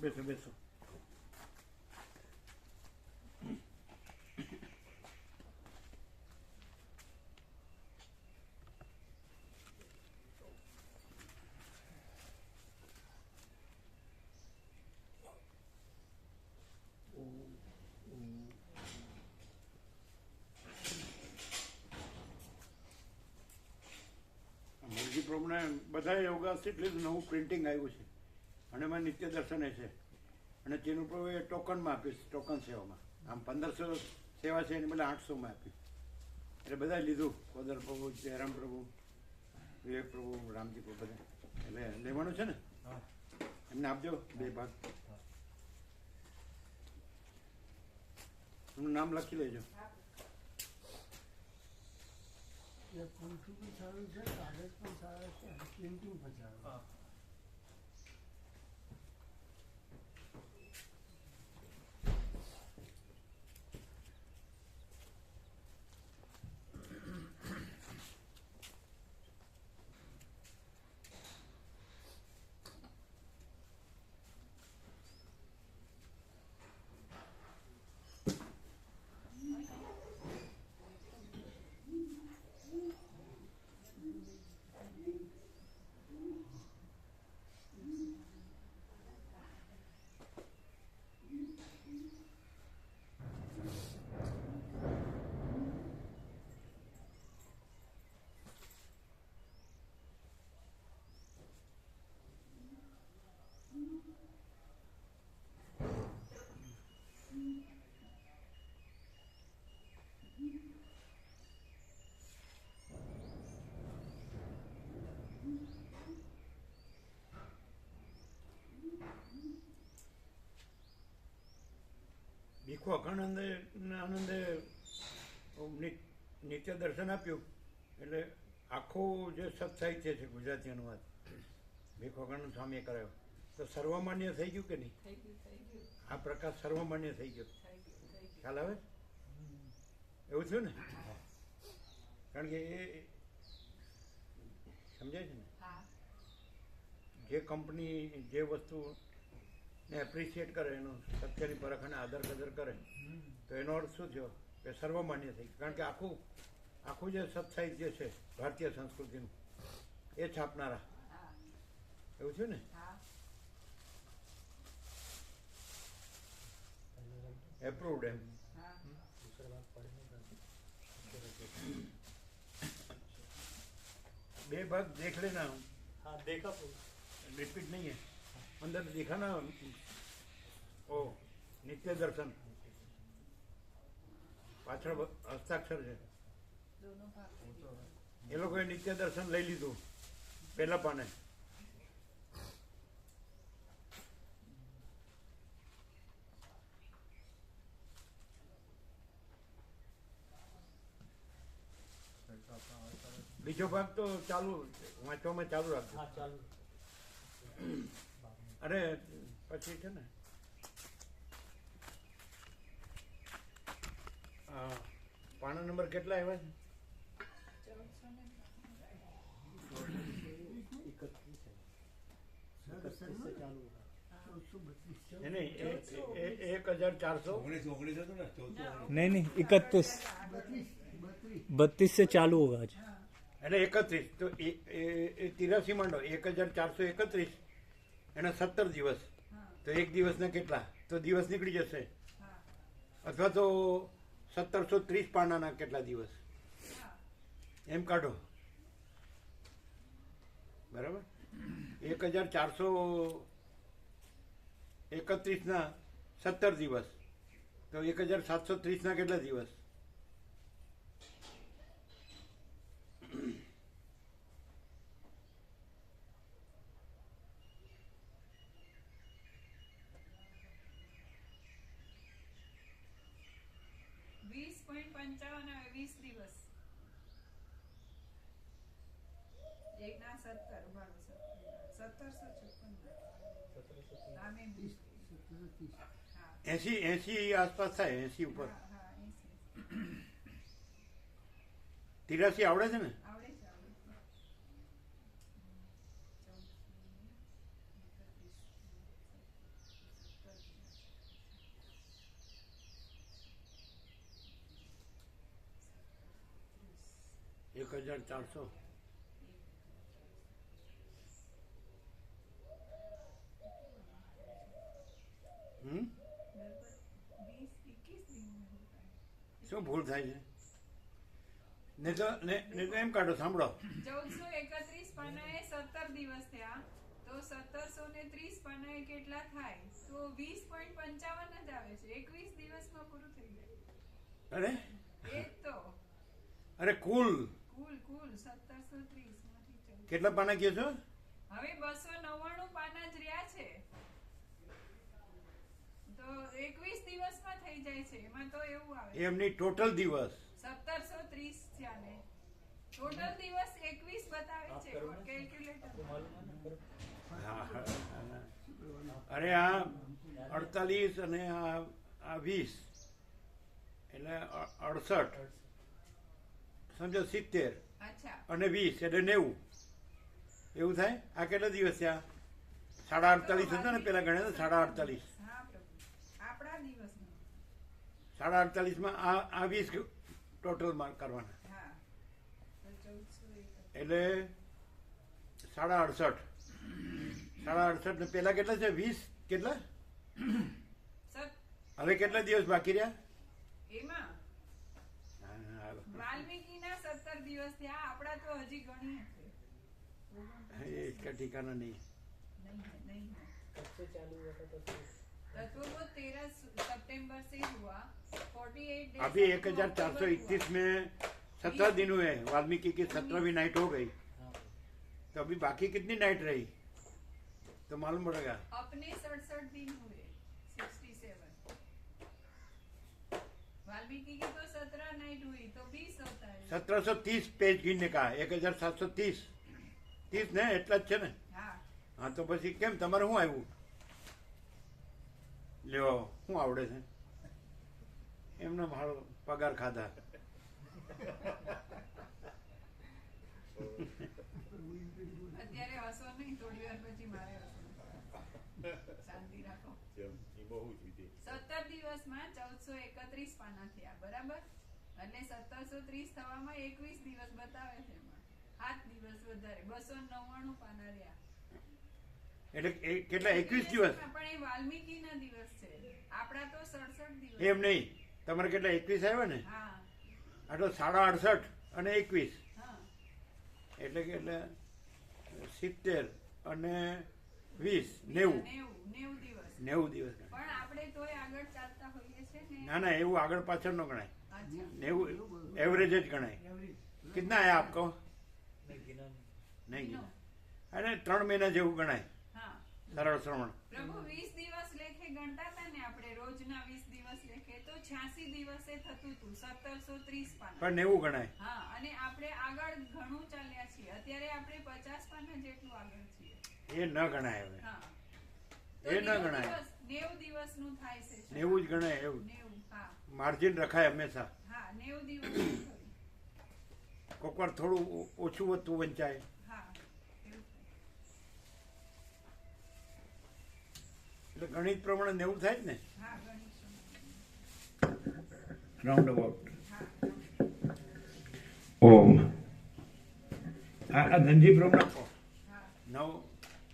બેસો બેસો. મરજી પ્રમાણે બધા યોગાથી એટલે નવું પ્રિન્ટિંગ આવ્યું છે અને એમાં નિત્ય દર્શન છે અને તેનું પણ ટોકનમાં આપીશ, ટોકન સેવામાં. આમ 1500 સેવા છે એની બદલે 800માં આપી. એટલે બધા લીધું, કોદર પ્રભુ, જયરામ પ્રભુ, વિવેક પ્રભુ, રામજી પ્રભુ બધા. એટલે લેવાનું છે ને, એમને આપજો 2 ભાગ. એમનું નામ લખી લેજો. પંખી પણ સારું છે, કાગળ પણ સારા છે, પ્રિન્ટિંગ પણ સારું. ભીખુ અખાનંદે નિત્ય દર્શન આપ્યું એટલે આખું જે સત્સાહિત્ય છે ગુજરાતી અનુવાદ ભીખુ અખાનંદ સ્વામીએ કરાયો તો સર્વમાન્ય થઈ ગયું કે નહીં? આ પ્રકાશ સર્વમાન્ય થઈ ગયો. ખ્યાલ આવે? એવું થયું ને? કારણ કે એ સમજાય છે ને, જે કંપની જે વસ્તુ ને એપ્રિશિએટ કરે એનું સત્યની પરખ અને આદર કદર કરે તો એનો અર્થ શું થયો કે સર્વમાન્ય થઈ. કારણ કે આખું જે સત્સાહિત્ય છે ભારતીય સંસ્કૃતિનું એ છાપનારા. એવું થયું ને? એપ્રુવડ એમ. બે भाग देख लेना. हाँ देखा रिपीट नहीं है. अंदर देखा ना ओ नित्य दर्शन પાછળ હસ્તાક્ષર છે. એ લોકોએ નિત્ય દર્શન લઈ લીધું પહેલા પાને. બીજો ભાગ તો ચાલુ વાંચવામાં ચાલુ રાખજો. અરે પછી છે ને પાના નંબર કેટલા આવ્યા છે? નહીં 1400 नहीं 31 32 से चालू होगा आज. એટલે 31 તો 83 માંડો 1431 એના 17 દિવસ તો એક દિવસના કેટલા? તો દિવસ નીકળી જશે. અથવા તો 1730 પાનાના કેટલા દિવસ એમ કાઢો. બરાબર? 1431ના 17 દિવસ તો 1730ના કેટલા દિવસ? એસી આસપાસ થાય. 80 ઉપર 83 આવડે છે ને? 1400. શું ભૂલ થાય છે? ને તો એમ કાઢો, સાંભળો. 1431 પાનાએ 17 દિવસ થયા તો 1730 પાનાએ કેટલા થાય? તો 20.55 જ આવે છે. 21 દિવસમાં પૂરું થઈ જાય. અરે એ જ તો અરે કુલ કુલ 1730 માંથી કેટલા પાના કહો છો? હવે 299 પાના જ રહ્યા છે તો 21 દિવસમાં થઈ જાય છે. એમાં તો એવું આવે એમની ટોટલ દિવસ 1730 થયા ને ટોટલ દિવસ 21 બતાવે છે કેલ્ક્યુલેટર. હા, અરે આ 48 અને આ 20 એટલે 68 સમજો 70 અચ્છા અને 20 એટલે 90 એવું થાય. આ કેટલા દિવસ થયા? 48.5 હતા ને પેલા ગણ્યા હતા 48.5. હા પ્રભુ આપણા દિવસનો 48.5 માં આ 20 ટોટલ માર્ક કરવાના હા તો 1401 એટલે 68.5 ને પેલા કેટલા છે? 20 કેટલા? હવે કેટલા દિવસ બાકી રહ્યા? એમાં હા, વાલ્મીકીના 17 દિવસ થયા. આપણા તો હજી ગણીએ છે. इसका ठिकाना नहीं है. नहीं है तत्वबोध 13 सितंबर से हुआ 48 डेज. अभी 1431 में 17 दिन हुए. वाल्मीकि की 17वीं नाइट हो गई तो अभी बाकी कितनी नाइट रही तो मालूम पड़ेगा. अपने 67 दिन हुए 67. वाल्मीकि की तो 17 नाइट हुई तो 20 होता है. 1730 पेज गिनने का 1730 30 ને એટલા જ છે ને. हाँ હા તો પછી કેમ તમારે શું આવ્યું? લ્યો શું આવડે છે? એમને મારો પગાર ખાધા. અત્યારે હસો નહીં, થોડી વાર પછી મારે હસવું. શાંતિ રાખો. 17 દિવસમાં 1431 પાના થયા બરાબર. એટલે 1730 થવામાં 21 દિવસ બતાવે છે. એમાં 7 દિવસ વધારે 299 પાના રહ્યા. એટલે કેટલા? 21 દિવસ. પણ એ વાલ્મીકીના દિવસ છે. આપણા તો 67 દિવસ. એમ નહીં, તમારે કેટલા 21 આવ્યા ને? હા આ તો 68 અને 21 હા એટલે કે એટલે 70 અને 20 90 દિવસ. 90 દિવસ. પણ આપણે તોય આગળ ચાલતા હોઈએ છે ને. ના ના, એવું આગળ પાછળ ન ગણાય. અચ્છા 90 એવરેજ જ ગણાય. કિતના આયા આપકો? નહીં ગિના. અરે 3 મહિના જેવું ગણાય. હા સરળ શ્રવણ. પ્રભુ 20 દિવસ લેખે ગણતા હતા ને આપણે રોજના 20 દિવસ લેખે તો 86 દિવસે થતું હતું 1730 પાના. પણ 90 ગણાય. હા અને આપણે આગળ ઘણું ચાલ્યા છીએ. અત્યારે આપણે 50 પાના જેટલું આગળ છીએ. એ ન ગણાય હવે. હા એ ન ગણાય. 90 દિવસનું થાય છે. 90 જ ગણાય. એવું 90 હા માર્જિન રખાય હંમેશા. હા 90 દિવસનું થયું. કોક વાર થોડું ઓછું વધતું વંચાય. હા એવું થાય. એટલે ગણિત પ્રમાણે 90 થાય જ ને. હા ગણિત રાઉન્ડ અબાઉટ. હા ઓમ. આ ધનજી પ્રમાણે હા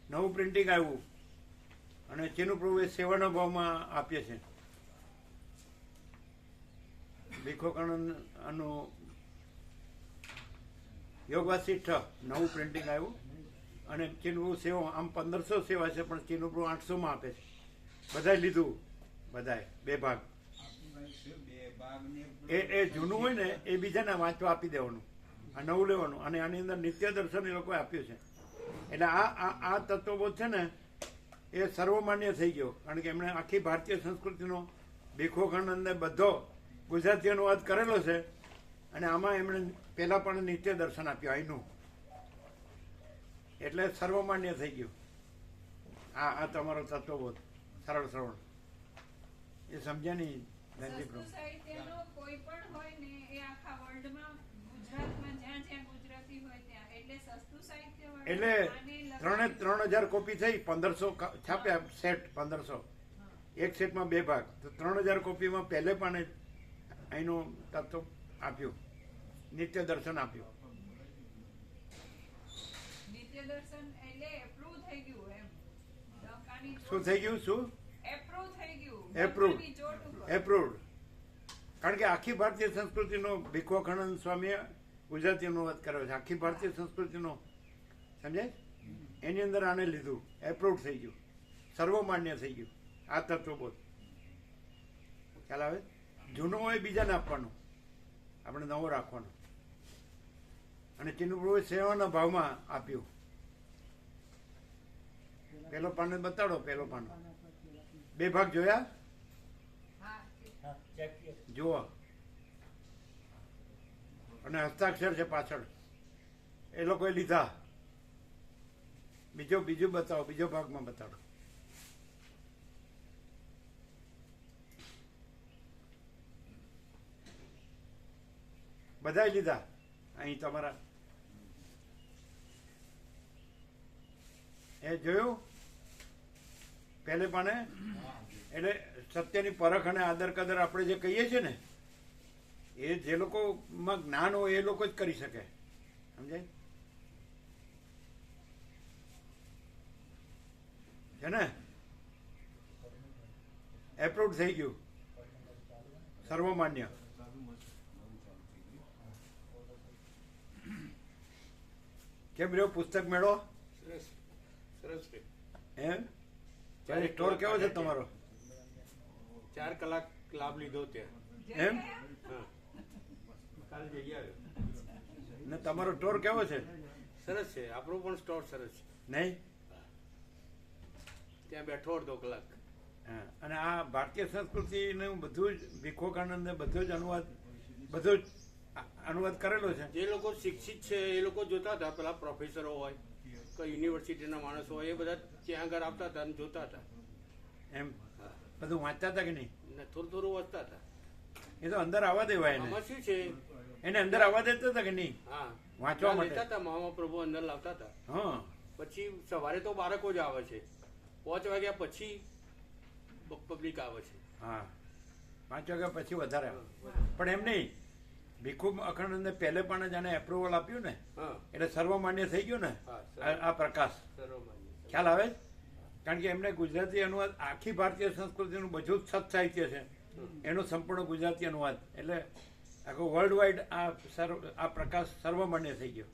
નવું પ્રિન્ટિંગ આવ્યું અને તેનું પ્રભુ સેવાના ભાવમાં આપીએ છે. ભીખોકાનંદ આનું યોગવાસી 6 નવું પ્રિન્ટિંગ આવ્યું અને ચીનપ્રભુ સેવા આમ 1500 સેવા છે પણ ચીનપ્રભુ 800 આપે છે. બધાએ લીધું, બધાએ 2 ભાગ. એ જૂનું હોય ને એ બીજાને વાંચવા આપી દેવાનું, આ નવું લેવાનું. અને આની અંદર નિત્ય દર્શન એ લોકોએ આપ્યું છે. એટલે આ તત્વબોધ છે ને એ સર્વમાન્ય થઈ ગયો કારણ કે એમણે આખી ભારતીય સંસ્કૃતિનો ભીખોકાનંદને બધો ગુજરાતી અનુવાદ કરેલો છે અને આમાં એમણે પહેલાં પણ નિત્ય દર્શન આપ્યું અહીંનું. એટલે સર્વમાન્ય થઈ ગયું. આ તમારો તત્વબોધ સરળ શ્રવણ એ સમજ્યા નહીં ધનજી પ્રભુ. સસ્તું સાહિત્યનો કોઈ પણ હોય ને એ આખા વર્લ્ડમાં ગુજરાતમાં જ્યાં જ્યાં ગુજરાતી હોય ત્યાં એટલે સસ્તું સાહિત્ય વાળું એટલે આને લગાવી 3000 કોપી થઈ, 1500 છાપ્યા સેટ. 1500 એક સેટમાં 2 ભાગ તો 3000 કોપીમાં પહેલે પણ અહીંનું તત્વ આપ્યું, નિત્ય દર્શન આપ્યું. સત્ય દર્શન એટલે એપ્રુવ થઈ ગયું એમ. ડંકાની શું થઈ ગયું? શું એપ્રુવ થઈ ગયું? Approved. ડંકાની ચોટ ઉપર. એપ્રુવડ? કારણ કે આખી ભારતીય સંસ્કૃતિનો ભીખવાખાનંદ સ્વામીએ ગુજરાતી અનુવાદ કર્યો છે. આખી ભારતીય સંસ્કૃતિનો, સમજાય? એની અંદર આને લીધું, એપ્રુવડ થઈ ગયું, સર્વમાન્ય થઈ ગયું. આ તત્વબોધ ખ્યાલ આવે? જૂનો હોય બીજાને આપવાનો, આપણે નવો રાખવાનો. અને ચિન્નુ પ્રભુએ સેવાના ભાવમાં આપ્યું. પેલો પાનો બતાડો, પેલો પાનો. 2 ભાગ જોયા? હા, જુઓ. અને હસ્તાક્ષર છે પાછળ, એ લોકોએ લીધા. બીજું બતાવો, બીજો ભાગમાં બતાડો. બધાય લીધા. અહીં તમારા એ જોયું પહેલે પાને? એટલે સત્યની પરખ અને આદર કદર આપણે જે કહીએ છીએ ને, એ જે લોકોમાં જ્ઞાન હોય એ લોકો જ કરી શકે, સમજાય છે ને? એપ્રુવ થઈ ગયું, સર્વમાન્ય. કેમ રહ્યો પુસ્તક મેળો? સરસ છે. એમ? ત્યારે સ્ટોર કેવો છે તમારો? 4 કલાક લાભ લીધો ત્યાં. એમ? હા, કાલે જઈ આવ્યો. ને તમારો સ્ટોર કેવો છે? સરસ છે. આપણો પણ સ્ટોર સરસ છે. નહીં? ત્યાં બેઠો અડધો કલાક. હા. અને આ ભારતીય સંસ્કૃતિનું બધું જ ભીખવાખાનંદ ને બધું જ અનુવાદ કરેલો છે. જે લોકો શિક્ષિત છે એ લોકો જોતા હતા, પેલા પ્રોફેસરો હોય કે યુનિવર્સિટીના માણસો હોય, એ બધા ત્યાં આગળ આવતા હતા અને જોતા હતા. એમ હા, બધું વાંચતા હતા કે નહીં? ને થોડું થોડું વાંચતા હતા. એ તો અંદર આવવા દેવાય એને. આમાં શું છે? એને અંદર આવવા દેતા હતા કે નહીં? હા, વાંચવા લેતા માટે. હતા, મહાપ્રભુ અંદર લાવતા હતા. હા. પછી સવારે તો બાળકો જ આવે છે, 5 વાગ્યા પછી પબ્લિક આવે છે. હા, 5 વાગ્યા પછી વધારે આવે. પણ એમ નહીં, ભીખુ અખંડને પહેલે પણ જાણે એપ્રુવલ આપ્યું ને, હા, એટલે સર્વમાન્ય થઈ ગયું ને. હા, આ પ્રકાશ સર્વમાન્ય. ખ્યાલ આવે? કારણ કે એમને ગુજરાતી અનુવાદ, આખી ભારતીય સંસ્કૃતિનું બધું જ સત સાહિત્ય છે, એનો સંપૂર્ણ ગુજરાતી અનુવાદ. એટલે આખું વર્લ્ડ વાઇડ આ પ્રકાશ સર્વમાન્ય થઈ ગયો.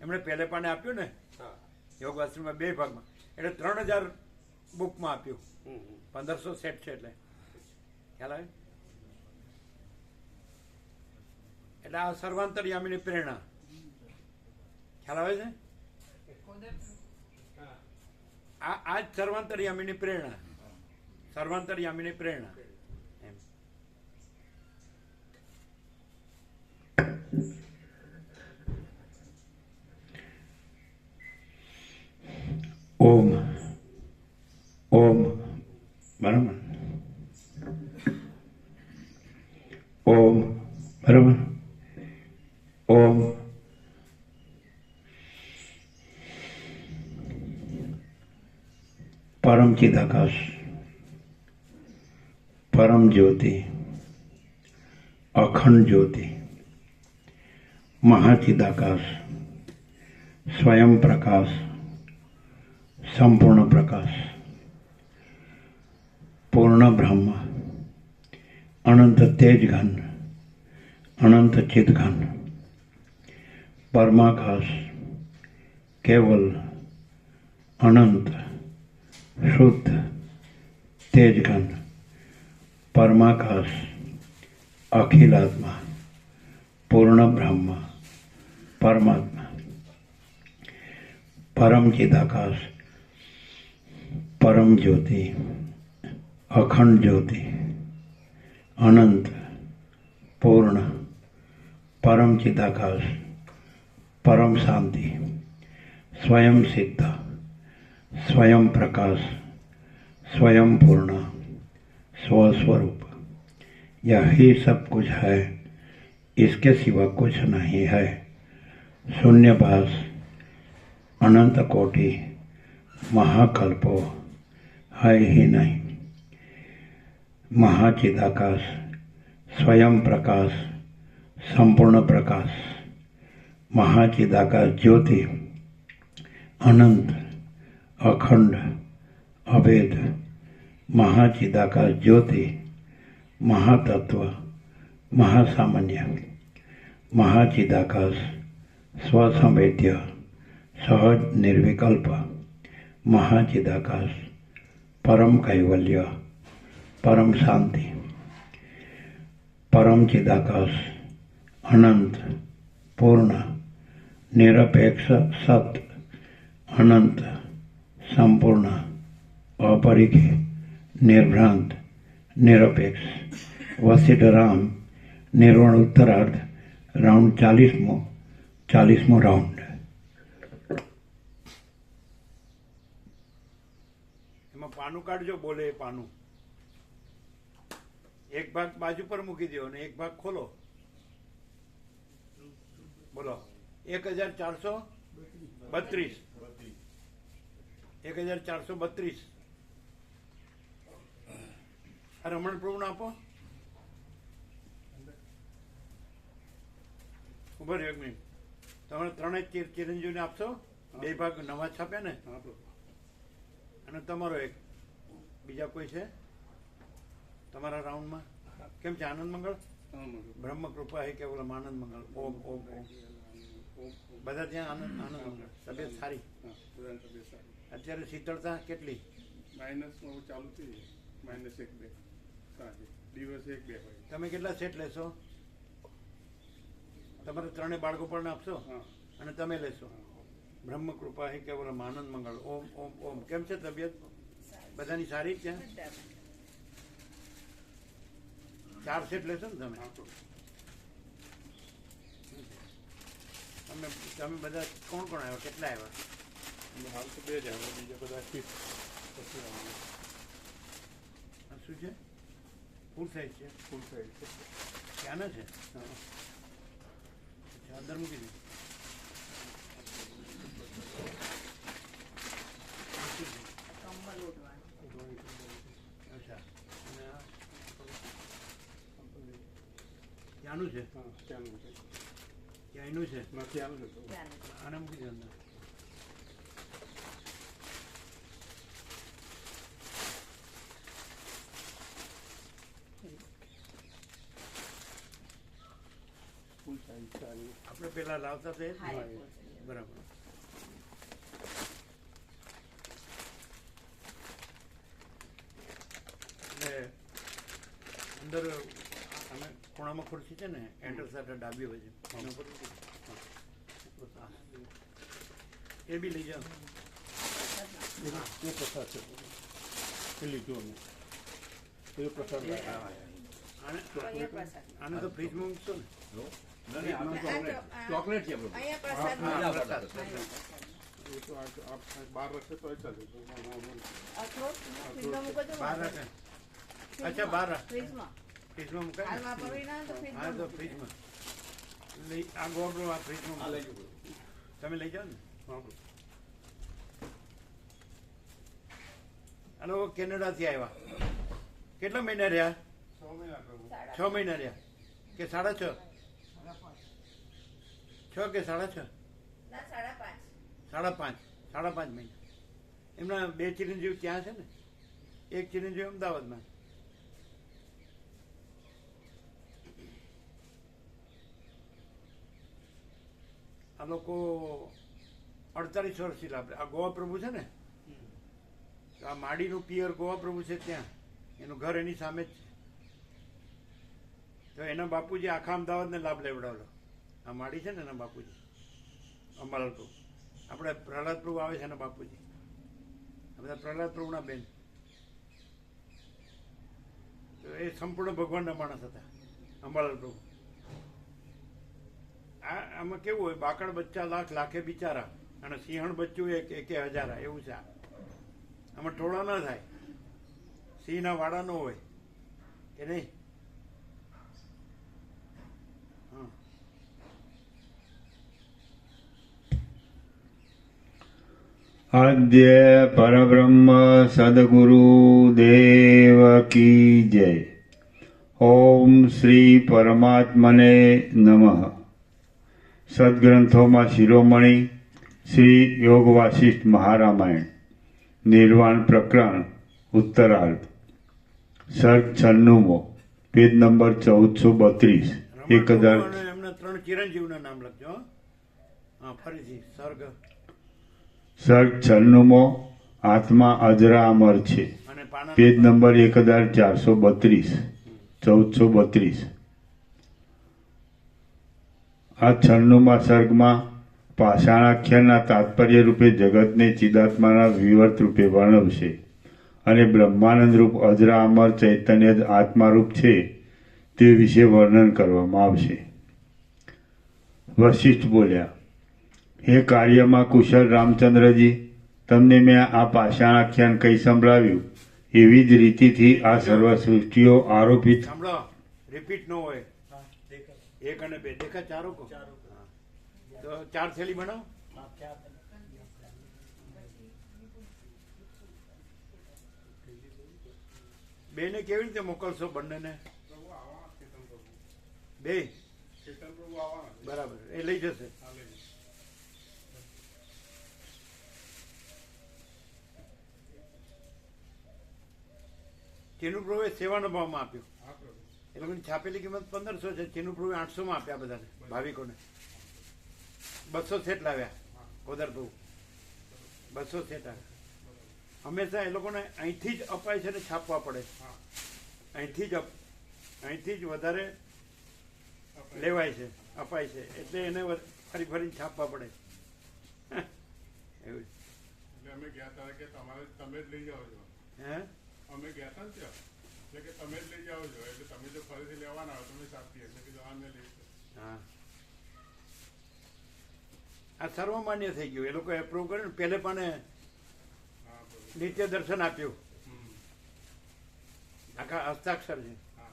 એમણે પહેલે પાને આપ્યું ને હા. યોગવાસ્ત્રીમાં 2 ભાગમાં, એટલે 3000 બુકમાં આપ્યું. હમ, 1500 સેટ છે. એટલે ખ્યાલ આવે? એટલે આ સર્વાંતરયામીની પ્રેરણા ખ્યાલ આવે છે? આ જ સર્વાંતરયામીની પ્રેરણા, સર્વાંતરયામીની પ્રેરણા એમ. ઓમ ઓમ બરાબર. ઓમ બરાબર. ઓમ परम चिदाकाश, परम ज्योति, अखंड ज्योति, महाचिदाकाश, स्वयं प्रकाश, संपूर्ण प्रकाश, पूर्ण ब्रह्म, अनंत तेज घन, अनंत चिद घन, परमाकाश, केवल अनंत शुद्ध तेजघन परमाकाश, अखिलात्मा, पूर्ण ब्रह्म, परमात्मा, परम चिदाकाश, परम ज्योति, अखंड ज्योति, अनंत पूर्ण परम चिदाकाश, परम शांति, स्वयं सिद्ध, स्वयं प्रकाश, स्वयं पूर्ण, स्वस्वरूप, यही सब कुछ है, इसके सिवा कुछ नहीं है। शून्यभास, अनंत कोटि, महाकल्पो है ही नहीं। महाचिदाकाश, स्वयं प्रकाश, संपूर्ण प्रकाश, महाचिदाकाश ज्योति, અનંત, અખંડ, અભેદ, મહાચિદાકાશ જ્યોતિ, મહાતત્વ, મહાસામાન્ય, મહાચિદાકાશ, સ્વસંવેદ્ય, સહજ નિર્વિકલ્પ, મહાચિદાકાશ, પરમ કૈવલ્ય, પરમ શાંતિ, પરમ ચિદાકાશ, અનંત, પૂર્ણ, નિરપેક્ષ સત, અનંત, સંપૂર્ણ, અપરિખી, નિર્ભ્રાંત, નિરપેક્ષ, વસિષ્ઠ રામ, નિર્વાણ ઉત્તરાર્ધ, રાઉન્ડ 40મો રાઉન્ડ. એમાં પાનું કાઢજો, બોલે એ પાનું. એક ભાગ બાજુ પર મૂકી દો અને એક ભાગ ખોલો. બોલો. 1432. 1432. આ રમણ પ્રભુને આપો. ઉભા રહ્યો એક મિનિટ. તમારે ત્રણેય ચિરંજીવીને આપશો? બે ભાગ નવા છાપ્યા ને? અને તમારો એક બીજા કોઈ છે તમારા રાઉન્ડમાં? કેમ છે? આનંદ મંગળ, બ્રહ્મ કૃપા હે કે બોલો આનંદ મંગળ. ઓમ ઓમ ઓમ. બધા ત્યાં આનંદ મંગળ. તબિયત સારી? અત્યારે શીતળતા કેટલી? માઇનસમાં ચાલુ થઈ -1 -2 દિવસે 1 2 હોય. તમે કેટલા સેટ લેશો? તમારે ત્રણેય બાળકો પણ આપશો અને તમે લેશો. બ્રહ્મ કૃપા હે કે બોલો આનંદ મંગળ. ઓમ ઓમ ઓમ. કેમ છે તબિયત બધાની સારી? ત્યાં 4 સેટ લેશો ને તમે? તમે બધા કોણ કોણ આવ્યા? કેટલા આવ્યા? હાલ તો 2 જ આવે, બીજા બધા ફિટ પછી આ શું છે? ફૂલ સાઈઝ છે? ફૂલ સાઈડ છે. ક્યાંના છે? અંદર મૂકી દીધું. અચ્છા. અને આ ક્યાંનું છે? ત્યાંનું છે. ક્યાંયનું છે? નથી આનું છે. આને મૂકી દે અંદર. ફૂલ સાઈડ સારી. આપણે પેલા લાવતા તે બરાબર. એટલે અંદર અમે ખૂણામાં ખુરશી છે ને, એન્ટર સાથે ડાબી બાજુ એના ઉપર મૂકી દો. એ બી લઈ જાઓ. એ પ્રસાદ છે. એ લીધું અમે. એ પ્રસાદ આને તો ફ્રીજમાં મૂકશો ને? ચોકલેટ છે એ તો આ 12 રસ્તે તો ચાલે. 12 રાખે. અચ્છા 12 ફ્રીજમાં મુકાય ને? હા તો ફ્રીજમાં લઈ. આ ગોબરો આ ફ્રીજમાં તમે લઈ જાઓ ને. હલો, કેનેડાથી આવ્યા. કેટલા મહિના રહ્યા? 6 મહિના રહ્યા કે 6.5? 6 કે 6.5? 5.5 મહિના. એમના 2 ચિરંજીવી ત્યાં છે ને, એક ચિરંજીવી અમદાવાદમાં. આ લોકો 48 વર્ષથી લાભ. આ ગોવા પ્રભુ છે ને, આ માડીનું પિયર ગોવા પ્રભુ છે ત્યાં. એનું ઘર એની સામે જ છે. તો એના બાપુજી આખા અમદાવાદને લાભ લેવડાવેલો. આ માડી છે ને એના બાપુજી અંબાલાલ પ્રભુ. આપણે પ્રહલાદ પ્રભુ આવે છે એના બાપુજી. આ બધા પ્રહલાદ પ્રભુના બેન. તો એ સંપૂર્ણ ભગવાનના માણસ હતા અંબાલાલ પ્રભુ. આમાં કેવું હોય, બાકડ બચ્ચા લાખ, લાખે બિચારા, અને સિંહણ બચ્ચું એક હજારા, એવું છે. આમાં ટોળા ના થાય. સિંહના વાડા નો હોય કે નહીં? આદ્ય પરબ્રહ્મ સદગુરુ દેવ કી જય. ઓમ શ્રી પરમાત્મને નમઃ. સદગ્રંથોમાં શિરોમણી શ્રી યોગ વાસિષ્ઠ મહારામાયણ નિર્વાણ પ્રકરણ ઉત્તરાર્ધ સર્ગ 96 પેજ નંબર 1432 1000 અને એમના 3 ચિરંજીવના નામ લખજો હો. હા ફરીથી સર્ગ સર્ગ 96 આત્મા અજરા અમર છે અને પાના પેજ નંબર 1432 1432 આ 96મા સર્ગમાં પાષાણાખ્યાનના તાત્પર્ય રૂપે જગતને ચિદાત્માના વિવર્ત રૂપે વર્ણવશે અને બ્રહ્માનંદ રૂપ અજરા અમર ચૈતન્ય જ આત્મારૂપ છે તે વિશે વર્ણન કરવામાં આવશે. વશિષ્ઠ બોલ્યા, હે કાર્યમાં કુશળ રામચંદ્રજી, તમને મેં આ પાષાણાખ્યાન કહી સંભળાવ્યું એવી જ રીતિથી આ સર્વ સૃષ્ટિઓ આરોપિત. સાંભળો, રિપીટ ન હોય. એક અને બે દેખા ચારો કો હા. તો 4 થેલી બનાવો. બેને કેવી રીતે મોકલશો બંનેને? પ્રભુ આવવાના ચેતન પ્રભુ. બે ચેતન પ્રભુ આવવાના છે. બરાબર, એ લઈ જશે. હા, લઈ જશે. ચીનુ પ્રભુએ સેવાના ભાવમાં આપ્યું. હા પ્રભુ. એ લોકોની છાપેલી કિંમત 1500 છે. ચીનુ પ્રભુએ 800 માં આપ્યા બધાને, ભાવિકોને. 200 સેટ લાવ્યા ગોદર પ્રભુ, 200 સેટ આવ્યા. હંમેશા એ લોકોને અહીંથી જ અપાય છે ને છાપવા પડે. હા. અહીંથી જ વધારે લેવાય છે, અપાય છે, એટલે એને ફરી ફરીને છાપવા પડે. એવું એટલે અમે ગયા હતા કે તમે જ લઈ જાઓ છો. હે અમે ગયા હતા ને ત્યાં એટલે કે તમે જ લઈ જાઓ છો, એટલે તમે જો ફરીથી લેવાના હોય તમે સાચી એટલે કે આને લઈ જાઓ. હા, આ સર્વમાન્ય થઈ ગયું. એ લોકો એપ્રુવ કર્યું ને, પહેલે પણ હા પ્રભુ. નિત્ય દર્શન આપ્યું. હમ. આખા હસ્તાક્ષર છે. હા.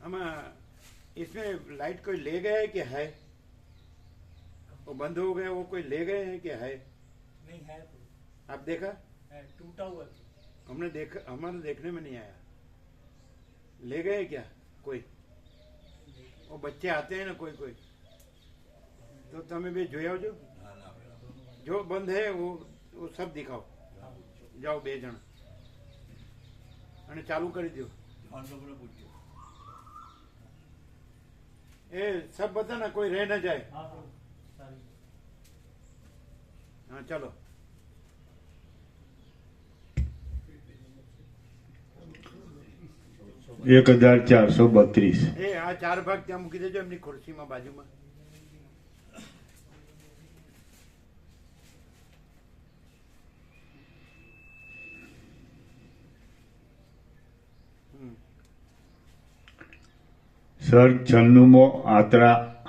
आमा इसमें लाइट कोई ले गया है कि है? वो बंद हो गया, वो कोई ले गए हैं कि है? नहीं है, आप देखा? है टूटा हुआ है। हमने देखा, हमारे देखने में नहीं आया. ले गए क्या कोई? वो बच्चे आते हैं ना कोई कोई, तो તમે બે જોઈ આવજો. જો બંધ હે वो सब दिखाओ. જાઓ 2 જણ અને ચાલુ કરી દો. એ सब बताना, कोई रह न जाए. हाँ प्रभु, सारी हाँ चलो. એક 1432 એ આ 4 ભાગ ત્યાં મૂકી દેજો એમની ખુરશીમાં બાજુમાં. સર્ગ 96મો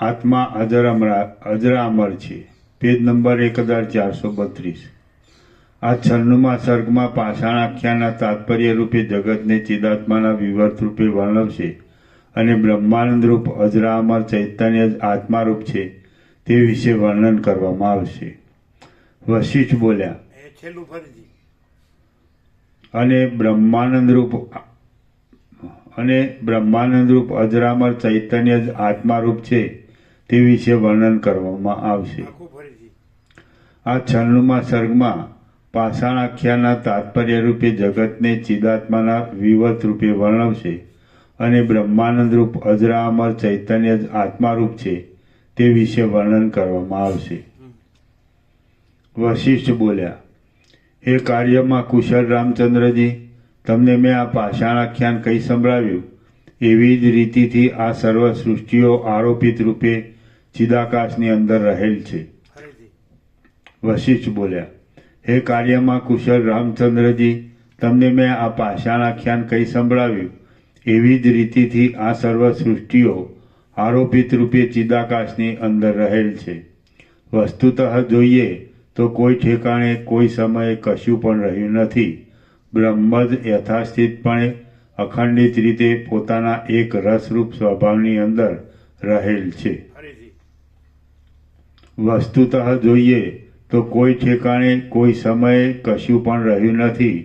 આત્મા અજરા અમર છે, પેજ નંબર 1432. આ 96મા સર્ગમાં પાષાણાખ્યાનના તાત્પર્ય રૂપે જગતને ચિદાત્માના વિવર્ત રૂપે વર્ણવશે અને બ્રહ્માનંદ રૂપ અજરા અમર ચૈતન્ય જ આત્મારૂપ છે તે વિશે વર્ણન કરવામાં આવશે. વશિષ્ઠ બોલ્યા, એ છેલ્લું ફરીથી. અને બ્રહ્માનંદ રૂપ અજરામર ચૈતન્ય જ આત્મારૂપ છે તે વિશે વર્ણન કરવામાં આવશે. આખું ફરીથી. આ 96મા સર્ગમાં પાષાણાખ્યાનના તાત્પર્ય રૂપે જગતને ચિદાત્માના વિવર્ત રૂપે વર્ણવશે અને બ્રહ્માનંદ રૂપ અજરામર ચૈતન્ય જ આત્મારૂપ છે તે વિશે વર્ણન કરવામાં આવશે. વશિષ્ઠ બોલ્યા, હે કાર્યમાં કુશળ રામચંદ્રજી, તમને મેં આ પાષાણાખ્યાન કહી સંભળાવ્યું એવી જ રીતિથી આ સર્વ સૃષ્ટિઓ આરોપિત રૂપે ચિદાકાશની અંદર રહેલ છે. ફરીથી. વશિષ્ઠ બોલ્યા, હે કાર્યમાં કુશળ રામચંદ્રજી, તમને મેં આ પાષાણાખ્યાન કહી સંભળાવ્યું એવી જ રીતિથી આ સર્વ સૃષ્ટિઓ આરોપિત રૂપે ચિદાકાશની અંદર રહેલ છે. વસ્તુતઃ જોઈએ તો કોઈ ઠેકાણે કોઈ સમયે કશું પણ રહ્યું નથી. બ્રહ્મ જ યથાસ્થિતપણે અખંડિત રીતે પોતાના એક રસરૂપ સ્વભાવની અંદર રહેલ છે. ફરીથી. વસ્તુતઃ જોઈએ તો કોઈ ઠેકાણે કોઈ સમયે કશું પણ રહ્યું નથી.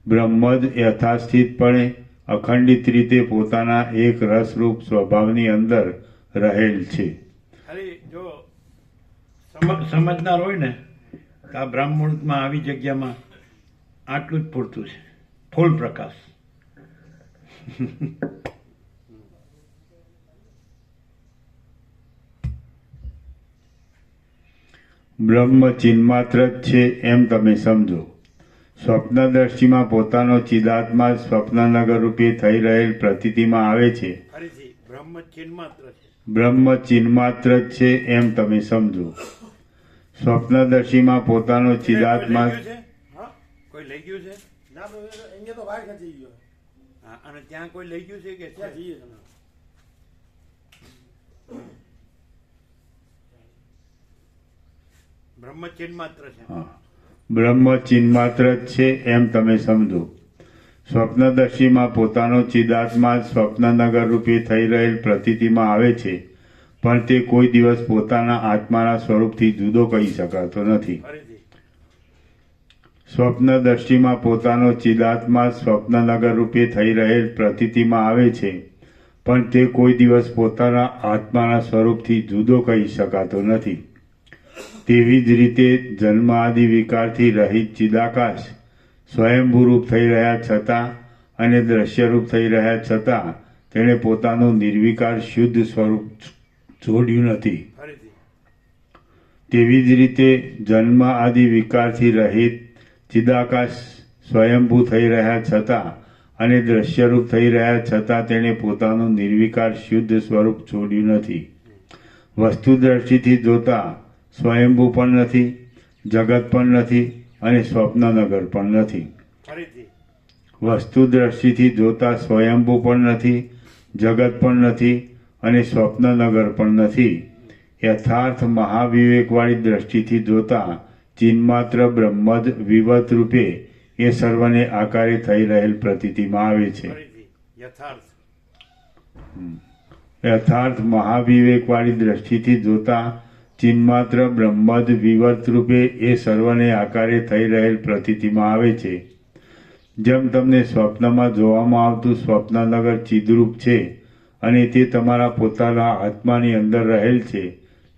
બ્રહ્મ જ યથાસ્થિતપણે અખંડિત રીતે પોતાના એક રસરૂપ સ્વભાવની અંદર રહેલ છે. ખાલી જો સમજનાર હોય ને તો આ બ્રહ્મ મુહૂર્તમાં આવી જગ્યામાં આટલું જ પૂરતું છે, ફૂલ પ્રકાશ. બ્રહ્મ ચિન્માત્ર જ છે એમ તમે સમજો. સ્વપ્નદ્રષ્ટિમાં પોતાનો ચિદાત્મા સ્વપ્નનગર રૂપે થઈ રહેલ પ્રતીતિમાં આવે છે. ફરીથી બ્રહ્મ ચિન્માત્ર છે. બ્રહ્મ ચિન્માત્ર જ છે એમ તમે સમજો. સ્વપ્નદર્શીમાં પોતાનો ચિદાત્મા કોઈ લઈ ગયું છે? ના તો અહીંયા તો બહાર ખેંચી ગયો. હા, અને ત્યાં કોઈ લઈ ગયું છે કે ત્યાં જઈએ તમે. બ્રહ્મ ચિન્માત્ર છે. હા, બ્રહ્મ ચિન્માત્ર જ છે એમ તમે સમજો. સ્વપ્નદર્શીમાં પોતાનો ચિદાત્મા સ્વપ્નનગર રૂપે થઈ રહેલ પ્રતીતિમાં આવે છે, પણ તે કોઈ દિવસ પોતાના આત્માના સ્વરૂપથી જુદો કહી શકાતો નથી. ફરીથી સ્વપ્નદર્શીમાં પોતાનો ચિદાત્મા સ્વપ્નનગર રૂપે થઈ રહેલ પ્રતીતિમાં આવે છે, પણ તે કોઈ દિવસ પોતાના આત્માના સ્વરૂપથી જુદો કહી શકાતો નથી. તેવી જ રીતે જન્મ આદિ વિકારથી રહિત ચિદાકાશ સ્વયંભૂ રૂપ થઈ રહ્યા છતાં અને દ્રશ્યરૂપ થઈ રહ્યા છતાં તેણે પોતાનું નિર્વિકાર શુદ્ધ સ્વરૂપ છોડ્યું નથી. ફરીથી તેવી જ રીતે જન્મ આદિ વિકારથી રહિત ચિદાકાશ સ્વયંભૂ થઈ રહ્યા છતાં અને દ્રશ્યરૂપ થઈ રહ્યા છતાં તેણે પોતાનું નિર્વિકાર શુદ્ધ સ્વરૂપ છોડ્યું નથી. વસ્તુ દ્રષ્ટિથી જોતા સ્વયંભૂ પણ નથી, જગત પણ નથી અને સ્વપ્નનગર પણ નથી. ફરીથી વસ્તુ દ્રષ્ટિથી જોતા સ્વયંભૂ પણ નથી, જગત પણ નથી અને સ્વપ્નનગર પણ નથી. યથાર્થ મહાવિવેકવાળી દ્રષ્ટિથી જોતા ચિન્માત્ર બ્રહ્મ જ વિવત રૂપે એ સર્વને આકારે થઈ રહેલ પ્રતીતિમાં આવે છે. ફરીથી યથાર્થ યથાર્થ મહાવિવેકવાળી દ્રષ્ટિથી જોતા ચિન્માત્ર બ્રહ્મ જ વિવર્ત રૂપે એ સર્વને આકારે થઈ રહેલ પ્રતીતિમાં આવે છે. જેમ તમને સ્વપ્નમાં જોવામાં આવતું સ્વપ્નનગર ચિદરૂપ છે અને તે તમારા પોતાના આત્માની અંદર રહેલ છે,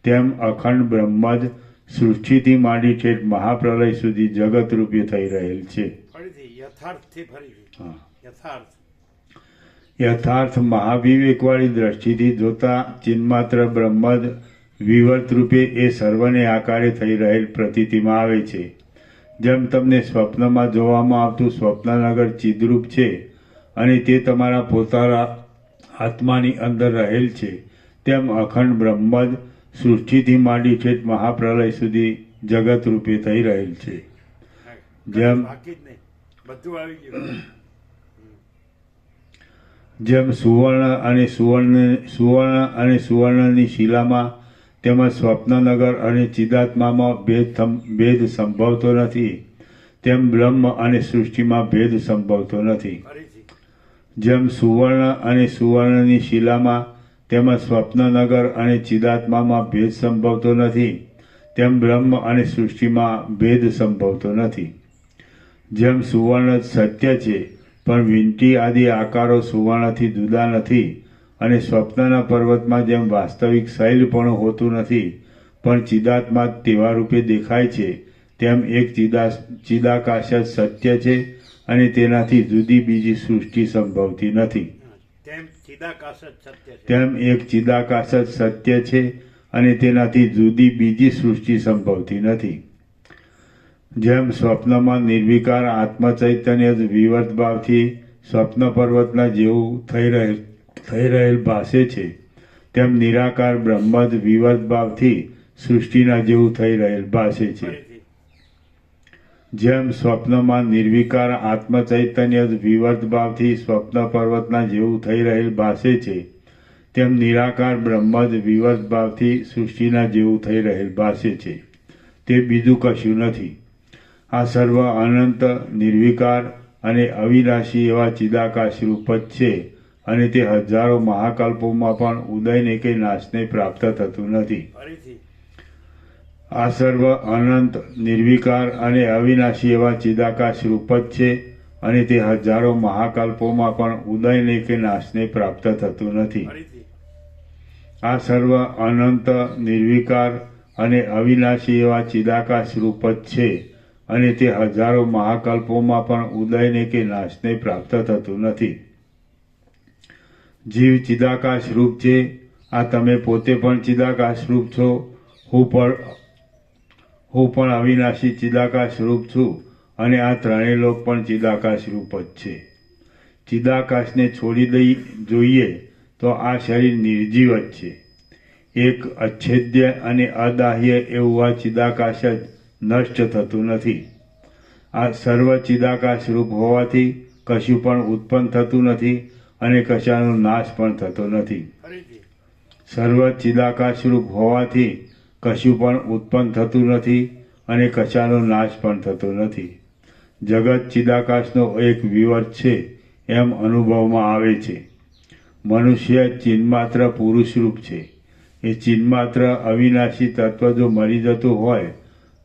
તેમ અખંડ બ્રહ્મ જ સૃષ્ટિથી માંડી ઠેઠ મહાપ્રલય સુધી જગત રૂપે થઈ રહેલ છે. ફરીથી યથાર્થથી ફરીથી હા. યથાર્થ યથાર્થ મહાવિવેકવાળી દ્રષ્ટિથી જોતા ચિન્માત્ર બ્રહ્મ જ વિવર્ત રૂપે એ સર્વને આકારે થઈ રહેલ પ્રતીતિમાં આવે છે. જેમ તમને સ્વપ્નમાં જોવામાં આવતું સ્વપ્નનગર ચિદરૂપ છે અને તે તમારા પોતાના આત્માની અંદર રહેલ છે, તેમ અખંડ બ્રહ્મ જ સૃષ્ટિથી માંડી ઠેઠ મહાપ્રલય સુધી જગત રૂપે થઈ રહેલ છે. જેમ બાકી જ નહીં, બધું આવી ગયું. જેમ સુવર્ણ અને સુવર્ણની શિલામાં તેમજ સ્વપ્નનગર અને ચિદાત્મામાં ભેદ સંભવતો નથી, તેમ બ્રહ્મ અને સૃષ્ટિમાં ભેદ સંભવતો નથી. ફરીથી જેમ સુવર્ણ અને સુવર્ણની શિલામાં તેમજ સ્વપ્નનગર અને ચિદાત્મામાં ભેદ સંભવતો નથી, તેમ બ્રહ્મ અને સૃષ્ટિમાં ભેદ સંભવતો નથી. જેમ સુવર્ણ સત્ય છે પણ વીંટી આદિ આકારો સુવર્ણથી જુદા નથી, અને સ્વપ્નના પર્વતમાં જેમ વાસ્તવિક શૈલ પણ હોતું નથી પણ ચિદાત્મા તેવા રૂપે દેખાય છે, તેમ એક ચિદાકાશ જ સત્ય છે અને તેનાથી જુદી બીજી સૃષ્ટિ સંભવતી નથી. તેમ ચિદાકાશ જ સત્ય છે. તેમ એક ચિદાકાશ જ સત્ય છે અને તેનાથી જુદી બીજી સૃષ્ટિ સંભવતી નથી. જેમ સ્વપ્નમાં નિર્વિકાર આત્મચૈતન્ય જ વિવર્ત ભાવથી સ્વપ્ન પર્વતના જેવું થઈ રહેલ ભાસે છે, તેમ નિરાકાર બ્રહ્મ જ વિવર્ત ભાવથી સૃષ્ટિના જેવું થઈ રહેલ ભાસે છે. ફરીથી જેમ સ્વપ્નમાં નિર્વિકાર આત્મચૈતન્ય જ વિવર્ત ભાવથી સ્વપ્ન પર્વતના જેવું થઈ રહેલ ભાસે છે, તેમ નિરાકાર બ્રહ્મ જ વિવર્ત ભાવથી સૃષ્ટિના જેવું થઈ રહેલ ભાસે છે. તે બીજું કશું નથી. આ સર્વ અનંત, નિર્વિકાર અને અવિનાશી એવા ચિદાકાશ રૂપ જ છે અને તે હજારો મહાકલ્પોમાં પણ ઉદયને કે નાશને પ્રાપ્ત થતું નથી. ફરીથી આ સર્વ અનંત, નિર્વિકાર અને અવિનાશી એવા ચિદાકાશ રૂપ જ છે અને તે હજારો મહાકલ્પોમાં પણ ઉદયને કે નાશને પ્રાપ્ત થતું નથી. ફરીથી આ સર્વ અનંત, નિર્વિકાર અને અવિનાશી એવા ચિદાકાશ રૂપ જ છે, અને તે હજારો મહાકલ્પોમાં પણ ઉદયને કે નાશને પ્રાપ્ત થતું નથી. જીવ ચિદાકાશ રૂપ છે. આ તમે પોતે પણ ચિદાકાશ રૂપ છો. હું પણ અવિનાશી ચિદાકાશ રૂપ છું, અને આ ત્રણેય લોક પણ ચિદાકાશ રૂપ જ છે. ચિદાકાશને છોડી જોઈએ તો આ શરીર નિર્જીવ જ છે. એક અચ્છેદ્ય અને અદાહ્ય એવું આ ચિદાકાશ જ નષ્ટ થતું નથી. આ સર્વ ચિદાકાશ રૂપ હોવાથી કશું પણ ઉત્પન્ન થતું નથી, અને કશાનો નાશ પણ થતો નથી. ફરીથી સર્વ ચિદાકાશ રૂપ હોવાથી કશું પણ ઉત્પન્ન થતું નથી, અને કશાનો નાશ પણ થતો નથી. જગત ચિદાકાશનો એક વિવર છે એમ અનુભવમાં આવે છે. મનુષ્ય ચિન્માત્ર પુરુષ રૂપ છે. એ ચિન્માત્ર અવિનાશી તત્વ જો મરી જતું હોય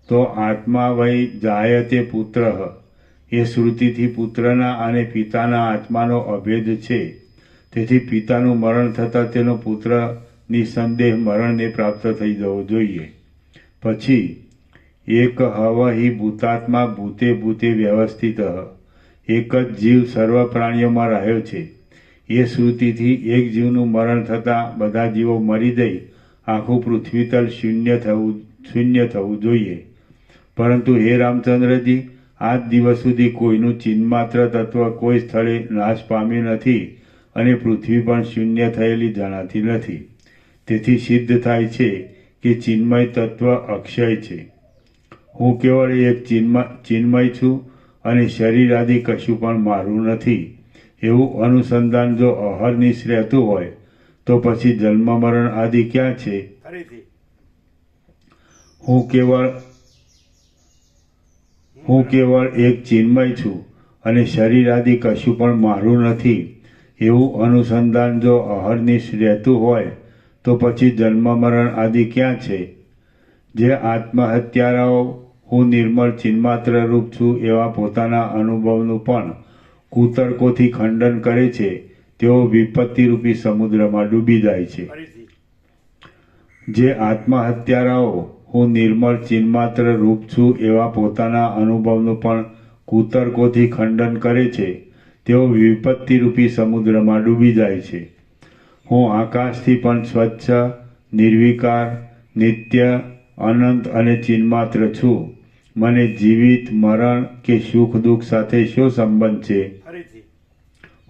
તો આત્મા વૈ જાયતે પુત્ર, એ શ્રુતિથી પુત્રના અને પિતાના આત્માનો અભેદ છે. તેથી પિતાનું મરણ થતાં તેનો પુત્ર નિસંદેહ મરણને પ્રાપ્ત થઈ જવો જોઈએ. પછી એક હવ હિ ભૂતાત્મા ભૂતે ભૂતે વ્યવસ્થિત, એક જ જીવ સર્વ પ્રાણીઓમાં રહ્યો છે. એ શ્રુતિથી એક જીવનું મરણ થતાં બધા જીવો મરી જઈ આખું પૃથ્વીતલ શૂન્ય થવું જોઈએ. પરંતુ હે રામચંદ્રજી, આજ દિવસ સુધી કોઈનું ચિન્માત્ર તત્વ કોઈ સ્થળે નાશ પામ્યું નથી, અને પૃથ્વી પણ શૂન્ય થયેલી જણાતી નથી. તેથી સિદ્ધ થાય છે કે ચિન્મય તત્વ અક્ષય છે. હું કેવળ એક ચિન્મય છું, અને શરીર આદિ કશું પણ મારું નથી એવું અનુસંધાન જો અહર્નિશ રહેતું હોય તો પછી જન્મ મરણ આદિ ક્યાં છે? ફરીથી હું કેવળ એક ચિન્મય છું, અને શરીર આદિ કશું પણ મારું નથી એવું અનુસંધાન જો અહર્નિશ રહેતું હોય તો પછી જન્મ મરણ આદિ ક્યાં છે? જે આત્મહત્યારાઓ હું નિર્મળ ચિન્માત્ર રૂપ છું એવા પોતાના અનુભવનું પણ કુતર્કોથી ખંડન કરે છે, તેઓ વિપત્તિરૂપી સમુદ્રમાં ડૂબી જાય છે. ફરીથી જે આત્મહત્યારાઓ હું નિર્મળ ચિન્માત્ર રૂપ છું એવા પોતાના અનુભવનું પણ કુતર્કોથી ખંડન કરે છે, તેઓ વિપત્તિરૂપી સમુદ્રમાં ડૂબી જાય છે. હું આકાશથી પણ સ્વચ્છ, નિર્વિકાર, નિત્ય, અનંત અને ચિન્માત્ર છું. મને જીવિત, મરણ કે સુખ દુઃખ સાથે શો સંબંધ છે? ફરીથી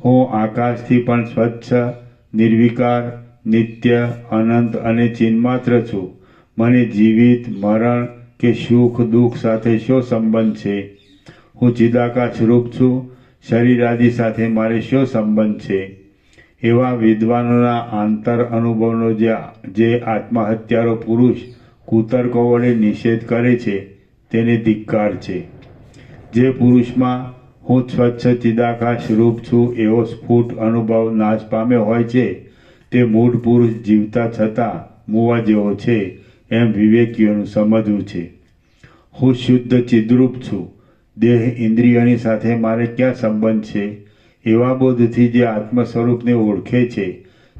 હું આકાશથી પણ સ્વચ્છ, નિર્વિકાર, નિત્ય, અનંત અને ચિન્માત્ર છું. મને જીવિત, મરણ કે સુખ દુઃખ સાથે શો સંબંધ છે? હું ચિદાકાશ રૂપ છું. શરીર આદિ સાથે મારે શો સંબંધ છે? એવા વિદ્વાનોના આંતર અનુભવનો જે આત્મહત્યારો પુરુષ કુતર્કો વડે નિષેધ કરે છે તેને ધિક્કાર છે. જે પુરુષમાં હું સ્વચ્છ ચિદાકાશ રૂપ છું એવો સ્ફુટ અનુભવ નાશ પામ્યો હોય છે તે મૂળ પુરુષ જીવતા છતાં મુવા જેવો છે એમ વિવેકીઓનું સમજવું છે. હું શુદ્ધ ચિદ્રૂપ છું. દેહ ઇન્દ્રિયોની સાથે મારે ક્યાં સંબંધ છે? એવા બોધથી જે આત્મ સ્વરૂપને ઓળખે છે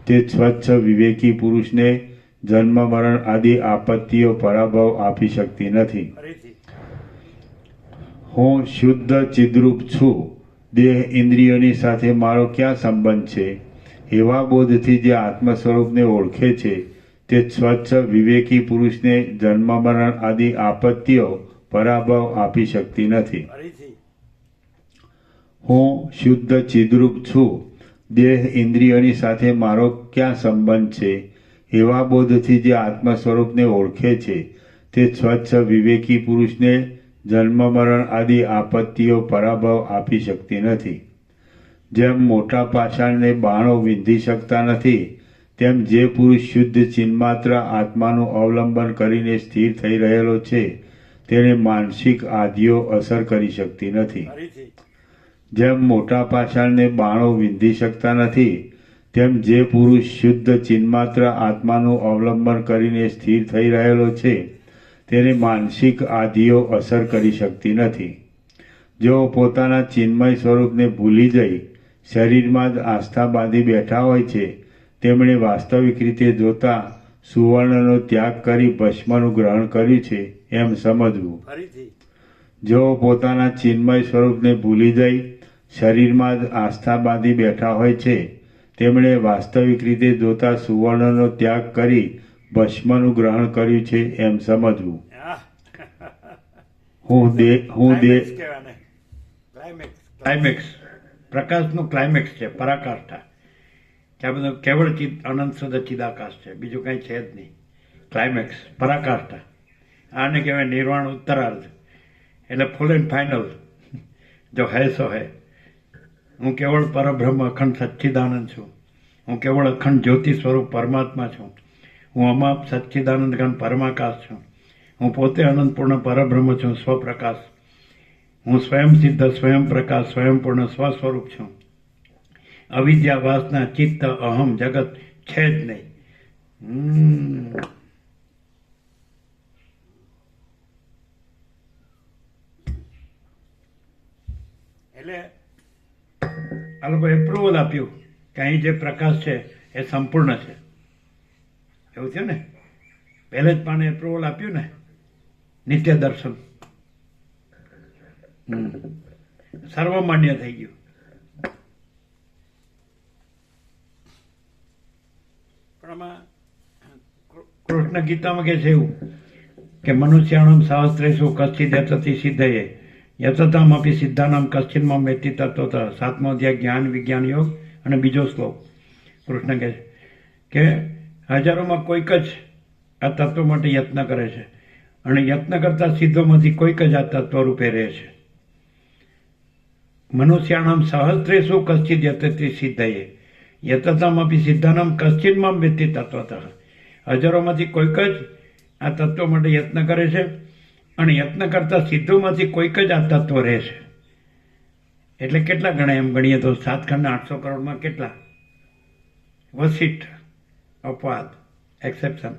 તે સ્વચ્છ વિવેકી પુરુષને જન્મ મરણ આદિ આપત્તિઓ પરાભવ આપી શકતી નથી. ફરીથી હું શુદ્ધ ચિદ્રૂપ છું. દેહ ઇન્દ્રિયોની સાથે મારો ક્યાં સંબંધ છે? એવા બોધથી જે આત્મ સ્વરૂપને ઓળખે છે તે સ્વચ્છ વિવેકી પુરુષને જન્મ મરણ આદિ આપત્તિઓ પરાભવ આપી શકતી નથી. ફરીથી હું શુદ્ધ ચિદ્રૂપ છું. દેહ ઇન્દ્રિયોની સાથે મારો ક્યાં સંબંધ છે? એવા બોધથી જે આત્મ સ્વરૂપને ઓળખે છે તે સ્વચ્છ વિવેકી પુરુષને જન્મ મરણ આદિ આપત્તિઓ પરાભવ આપી શકતી નથી. જેમ મોટા પાષાણને બાણો વિંધી શકતા નથી, તેમ જે પુરુષ શુદ્ધ ચિન્માત્ર આત્માનું અવલંબન કરીને સ્થિર થઈ રહેલો છે તેને માનસિક આધિઓ અસર કરી શકતી નથી. ફરીથી જેમ મોટા પાષાણને બાણો વિંધી શકતા નથી, તેમ જે પુરુષ શુદ્ધ ચિન્માત્ર આત્માનું અવલંબન કરીને સ્થિર થઈ રહેલો છે તેને માનસિક આધિઓ અસર કરી શકતી નથી. જેઓ પોતાના ચિન્મય સ્વરૂપને ભૂલી જઈ શરીરમાં જ આસ્થા બાંધી બેઠા હોય છે તેમણે વાસ્તવિક રીતે જોતા સુવર્ણનો ત્યાગ કરી ભસ્મનું ગ્રહણ કર્યું છે એમ સમજવું. ફરીથી જેઓ પોતાના ચિન્મય સ્વરૂપને ભૂલી જઈ શરીરમાં જ આસ્થા બાંધી બેઠા હોય છે તેમણે વાસ્તવિક રીતે જોતા સુવર્ણનો ત્યાગ કરી ભસ્મનું ગ્રહણ કર્યું છે એમ સમજવું. હું દેહ કહેવાને ક્લાઇમેક્સ ક્લાઇમેક્સ પ્રકાશનું ક્લાઇમેક્સ છે પરાકાષ્ઠા. ત્યાં બધું કેવળ ચિત્ત અનંત શુદ્ધ ચિદાકાશ છે, બીજું કંઈ છે જ નહીં. ક્લાઇમેક્સ પરાકાષ્ઠા, આને કહેવાય નિર્વાણ ઉત્તરાર્ધ, એટલે ફૂલ એન્ડ ફાઇનલ. જો હૈ સો હૈ. હું કેવળ પરબ્રહ્મ અખંડ સચ્ચિદાનંદ છું. હું કેવળ અખંડ જ્યોતિ સ્વરૂપ પરમાત્મા છું. હું અમાપ સચ્ચિદાનંદ ઘન પરમાકાશ છું. હું પોતે અનંતપૂર્ણ પરબ્રહ્મ છું, સ્વપ્રકાશ. હું સ્વયં સિદ્ધ, સ્વયં પ્રકાશ, સ્વયંપૂર્ણ સ્વ સ્વરૂપ છું. અવિદ્યા, વાસના, ચિત્ત, અહમ, જગત છે જ નહીં. એટલે આ લોકો એપ્રુવલ આપ્યું કે અહીં જે પ્રકાશ છે એ સંપૂર્ણ છે. એવું થયું ને, પહેલે જ પાને એપ્રુવલ આપ્યું ને, નિત્ય દર્શન સર્વમાન્ય થઈ ગયું. પણ આમાં કૃષ્ણ ગીતામાં કે છે એવું કે મનુષ્યાણમ સહસ્ત્રેષુ કશ્ચિદ યતતિ સિદ્ધયે યતતામપી સિદ્ધાનામ કશ્ચિન્માં વેત્તિ તત્વતઃ. 7મો અધ્યાય જ્ઞાન વિજ્ઞાન યોગ અને બીજો શ્લોક. કૃષ્ણ કહે છે કે હજારોમાં કોઈક જ આ તત્વ માટે યત્ન કરે છે અને યત્ન કરતા સિદ્ધોમાંથી કોઈક જ આ તત્વ રૂપે રહે છે. મનુષ્યાણામ સહસ્ત્રેષુ કશ્ચિદ યતતિ સિદ્ધયે યતતામપી સિદ્ધાનામ કશ્ચિન્માં વેત્તિ તત્વતઃ. હજારોમાંથી કોઈક જ આ તત્વ માટે યત્ન કરે છે અને યત્ન કરતા સિદ્ધોમાંથી કોઈક જ આ તત્વ રહે છે. એટલે કેટલા ગણાય એમ ગણીએ તો 7 ખંડ 800 કરોડમાં કેટલા? વસિષ્ઠ, અપવાદ, એક્સેપ્શન.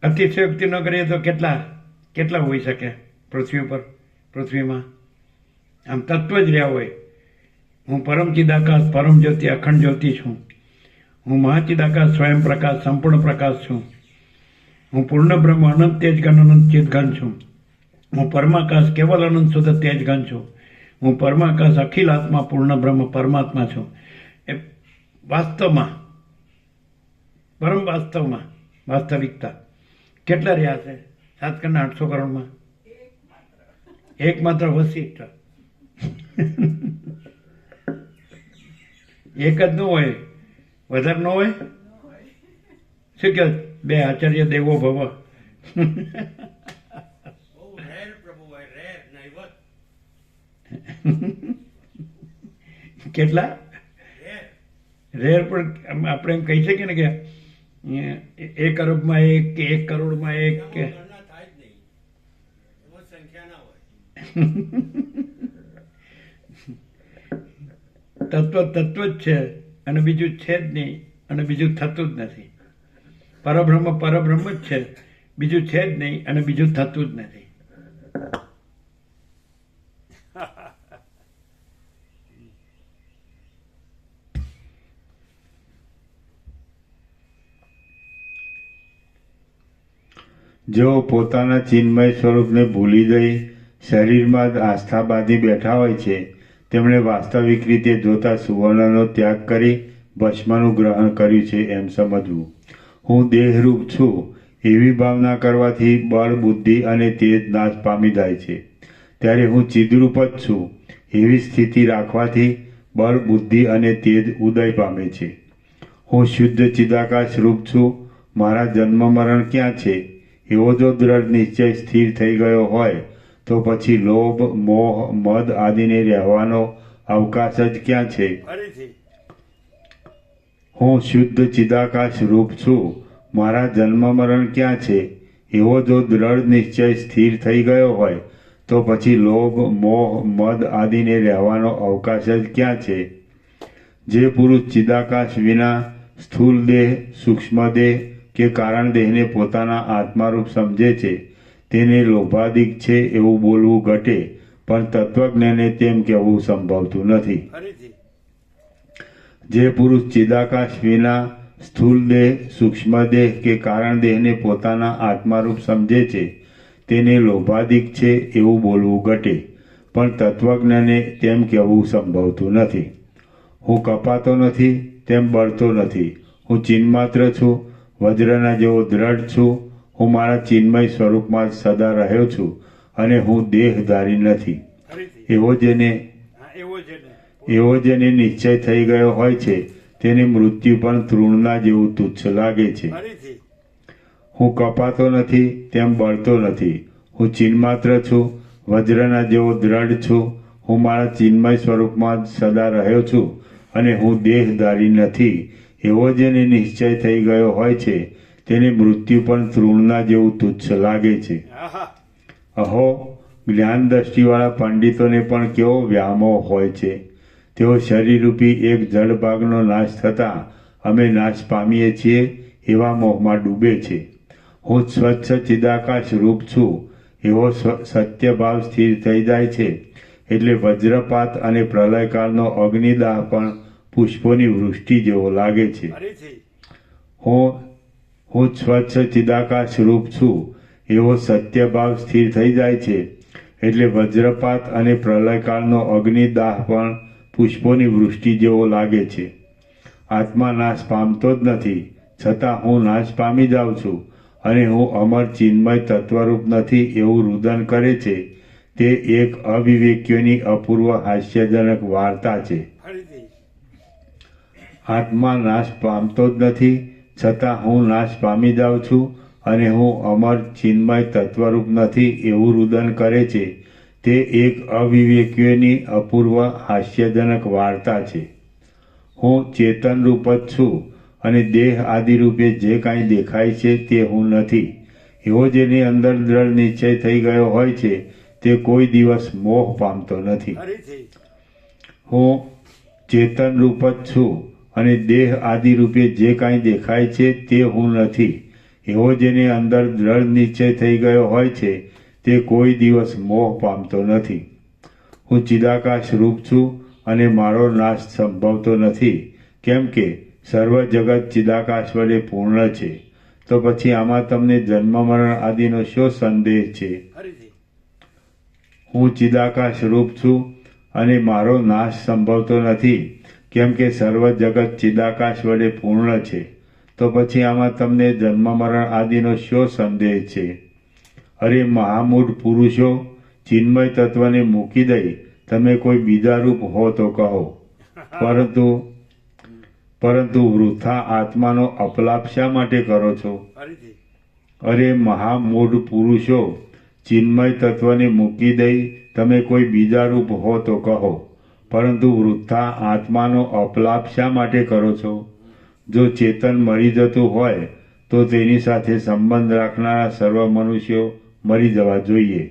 અતિશયોક્તિ ન કરીએ તો કેટલા હોઈ શકે પૃથ્વી ઉપર, પૃથ્વીમાં? આમ તત્વ જ રહ્યા હોય. હું પરમ ચિદાકાશ, પરમ જ્યોતિ, અખંડ જ્યોતિ છું. હું મહાચિદાકાશ, સ્વયં પ્રકાશ, સંપૂર્ણ પ્રકાશ છું. હું પૂર્ણ બ્રહ્મ, અનંત તેજ ઘન, અનંત ચિત ઘન છું. હું પરમાકાશ, કેવલ અનંત શુદ્ધ તેજ ઘન છું. હું પરમાકાશ, અખિલ આત્મા, પૂર્ણ બ્રહ્મ, પરમાત્મા છું. એ વાસ્તવમાં, પરમ વાસ્તવમાં, વાસ્તવિકતા કેટલા રહ્યા છે 7 ખંડ 800 કરોડમાં? એકમાત્ર વસિષ્ઠ. એક જ ન હોય, વધારે ન હોય. શું કહે? 2 આચાર્ય દેવો ભવ. બહુ રેર પ્રભુ ભાઈ, રેર નહીવત. કેટલા રેર. રેર? પણ આપણે એમ કહી શકીએ ને કે 1 અરબમાં 1 કે 1 કરોડમાં 1 કે ગણના થાય જ નહીં, એમાં સંખ્યા ના હોય. તત્વ જ છે અને બીજું છે જ નહીં અને બીજું થતું જ નથી. પરબ્રહ્મ જ છે, બીજું છે જ નહીં અને બીજું થતું જ નથી. જેઓ પોતાના ચિન્મય સ્વરૂપને ભૂલી જઈ શરીરમાં જ આસ્થા બાંધી બેઠા હોય છે તેમણે વાસ્તવિક રીતે જોતા સુવર્ણનો ત્યાગ કરી ભસ્મનું ગ્રહણ કર્યું છે એમ સમજવું. હું દેહરૂપ છું એવી ભાવના કરવાથી બળ, બુદ્ધિ અને તેજ નાશ પામી જાય છે. ત્યારે હું ચિદરૂપ જ છું એવી સ્થિતિ રાખવાથી બળ, બુદ્ધિ અને તેજ ઉદય પામે છે. હું શુદ્ધ ચિદાકાશ રૂપ છું, મારા જન્મ મરણ ક્યાં છે એવો જો દ્રઢ નિશ્ચય સ્થિર થઈ ગયો હોય તો પછી લોભ, મોહ, મદ આદિને રહેવાનો અવકાશ જ ક્યાં છે? ફરીથી હું શુદ્ધ ચિદાકાશ રૂપ છું, મારા જન્મ મરણ ક્યાં છે એવો જો દ્રઢ નિશ્ચય સ્થિર થઈ ગયો હોય તો પછી લોભ, મોહ, મદ આદિને રહેવાનો અવકાશ જ ક્યાં છે? જે પુરુષ ચિદાકાશ વિના સ્થૂલ દેહ, સૂક્ષ્મ દેહ કે કારણ દેહને પોતાના આત્મારૂપ સમજે છે તેને લોભાદિક છે એવું બોલવું ઘટે, પણ તત્વજ્ઞાને તેમ કહેવું સંભવતું નથી. ફરીથી જે પુરુષ ચિદાકાશ વિના સ્થૂળ દેહ, સૂક્ષ્મ દેહ કે કારણ દેહને પોતાના આત્મારૂપ સમજે છે તેને લોભાદિક છે એવું બોલવું ઘટે, પણ તત્વજ્ઞાને તેમ કહેવું સંભવતું નથી. હું કપાતો નથી, તેમ બળતો નથી. હું ચિન્માત્ર છું, વજ્રના જેવો દ્રઢ છું. હું મારા ચિન્મય સ્વરૂપમાં સદા રહ્યો છું અને હું દેહધારી નથી. ફરીથી એવો જેને હા એવો જેને નિશ્ચય થઈ ગયો હોય છે તેને મૃત્યુ પણ તૃણના જેવું તુચ્છ લાગે છે. ફરીથી હું કપાતો નથી, તેમ બળતો નથી. હું ચિન્માત્ર છું, વજ્રના જેવો દ્રઢ છું. હું મારા ચિન્મય સ્વરૂપમાં સદા રહ્યો છું અને હું દેહધારી નથી. એવો જેને નિશ્ચય થઈ ગયો હોય છે તેને મૃત્યુ પણ તૃણના જેવું તુચ્છ લાગે છે. આહા અહો, જ્ઞાન દ્રષ્ટિવાળા પંડિતોને પણ કેવો વ્યામોહ હોય છે. તેઓ શરીરરૂપી એક જડ ભાગનો નાશ થતાં અમે નાશ પામીએ છીએ એવા મોહમાં ડૂબે છે. હું સ્વચ્છ ચિદાકાશ રૂપ છું એવો સત્યભાવ સ્થિર થઈ જાય છે એટલે વજ્રપાત અને પ્રલયકાળનો અગ્નિદાહ પણ પુષ્પોની વૃષ્ટિ જેવો લાગે છે. ફરીથી હું સ્વચ્છ ચિદાકાશ રૂપ છું એવો સત્યભાવ સ્થિર થઈ જાય છે એટલે વજ્રપાત અને પ્રલયકાળનો અગ્નિદાહ પણ પુષ્પોની વૃષ્ટિ જેવો લાગે છે. આત્મા નાશ પામતો જ નથી, છતાં હું નાશ પામી જાઉં છું અને હું અમર ચિન્મય તત્વરૂપ નથી એવું રુદન કરે છે. તે એક અવિવેકીઓની અપૂર્વ હાસ્યજનક વાર્તા છે. ફરીથી આત્મા નાશ પામતો જ નથી, છતાં હું નાશ પામી જાઉં છું અને હું અમર ચિન્મય તત્વરૂપ નથી એવું રુદન કરે છે. તે એક અવિવેકીઓની અપૂર્વ હાસ્યજનક વાર્તા છે. હું ચેતન રૂપ જ છું અને દેહ આદિ રૂપે જે કાંઈ દેખાય છે તે હું નથી. એવો જેની અંદર દ્રઢ નિશ્ચય થઈ ગયો હોય છે તે કોઈ દિવસ મોહ પામતો નથી. ફરીથી હું ચેતન રૂપ જ છું અને દેહ આદિ રૂપે જે કાંઈ દેખાય છે તે હું નથી. એવો જેની અંદર દ્રઢ નિશ્ચય થઈ ગયો હોય છે તે કોઈ દિવસ મોહ પામતો નથી. હું ચિદાકાશ રૂપ છું અને મારો નાશ સંભવતો નથી, કેમ કે સર્વ જગત ચિદાકાશ વડે પૂર્ણ છે. તો પછી આમાં તમને જન્મ મરણ આદિનો શો સંદેહ છે? ફરીથી હું ચિદાકાશ રૂપ છું અને મારો નાશ સંભવતો નથી, કેમ કે સર્વ જગત ચિદાકાશ વડે પૂર્ણ છે. તો પછી આમાં તમને જન્મ મરણ આદિનો શો સંદેહ છે? અરે મહામૂઢ પુરુષો, ચિન્મય તત્વને મૂકી દઈ તમે કોઈ બીજા રૂપ હો તો કહો, પરંતુ વૃથા આત્માનો અપલાપ શા માટે કરો છો? ફરીથી અરે મહામૂઢ પુરુષો, ચિન્મય તત્વને મૂકી દઈ તમે કોઈ બીજા રૂપ હો તો કહો, પરંતુ વૃથા આત્માનો અપલાપ શા માટે કરો છો? જો ચેતન મરી જતું હોય તો તેની સાથે સંબંધ રાખનારા સર્વ મનુષ્યો મરી જવા જોઈએ.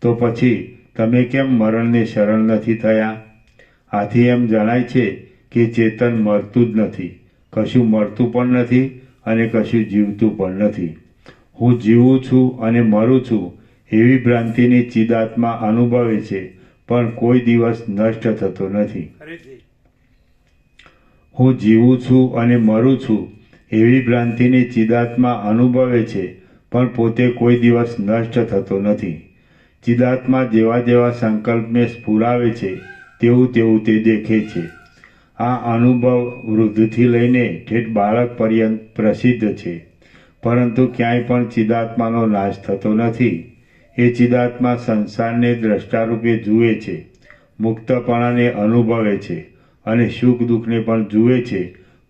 તો પછી તમે કેમ મરણને શરણ નથી થયા? આથી એમ જણાય છે કે ચેતન મરતું જ નથી, કશું મરતું પણ નથી અને કશું જીવતું પણ નથી. હું જીવું છું અને મરું છું એવી ભ્રાંતિની ચિદાત્મા અનુભવે છે, પણ કોઈ દિવસ નષ્ટ થતો નથી. ફરીથી હું જીવું છું અને મરું છું એવી ભ્રાંતિની ચિદાત્મા અનુભવે છે, પણ પોતે કોઈ દિવસ નષ્ટ થતો નથી. ચિદાત્મા જેવા જેવા સંકલ્પને સ્ફુરાવે છે તેવું તેવું તે દેખે છે. આ અનુભવ વૃદ્ધથી લઈને ઠેઠ બાળક પર્યંત પ્રસિદ્ધ છે, પરંતુ ક્યાંય પણ ચિદાત્માનો નાશ થતો નથી. એ ચિદાત્મા સંસારને દ્રષ્ટારૂપે જુએ છે, મુક્તપણાને અનુભવે છે અને સુખ દુઃખને પણ જુએ છે,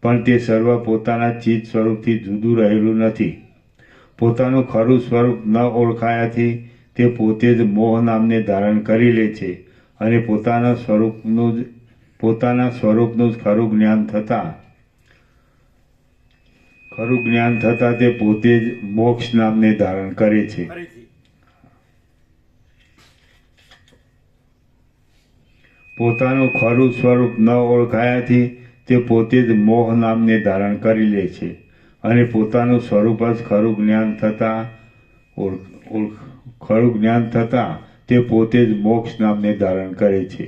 પણ તે સર્વ પોતાના ચિત્ત સ્વરૂપથી જુદું રહેલું નથી. પોતાનું ખરું સ્વરૂપ ન ઓળખાયાથી તે પોતે જ મોહ નામને ધારણ કરી લે છે અને પોતાના સ્વરૂપનું જ ખરું જ્ઞાન થતાં તે પોતે જ મોક્ષ નામને ધારણ કરે છે. ફરીથી પોતાનું ખરું સ્વરૂપ ન ઓળખાયાથી તે પોતે જ મોહ નામને ધારણ કરી લે છે અને પોતાનું સ્વરૂપ જ ખરું જ્ઞાન થતાં ખરું જ્ઞાન થતાં તે પોતે જ મોક્ષ નામને ધારણ કરે છે.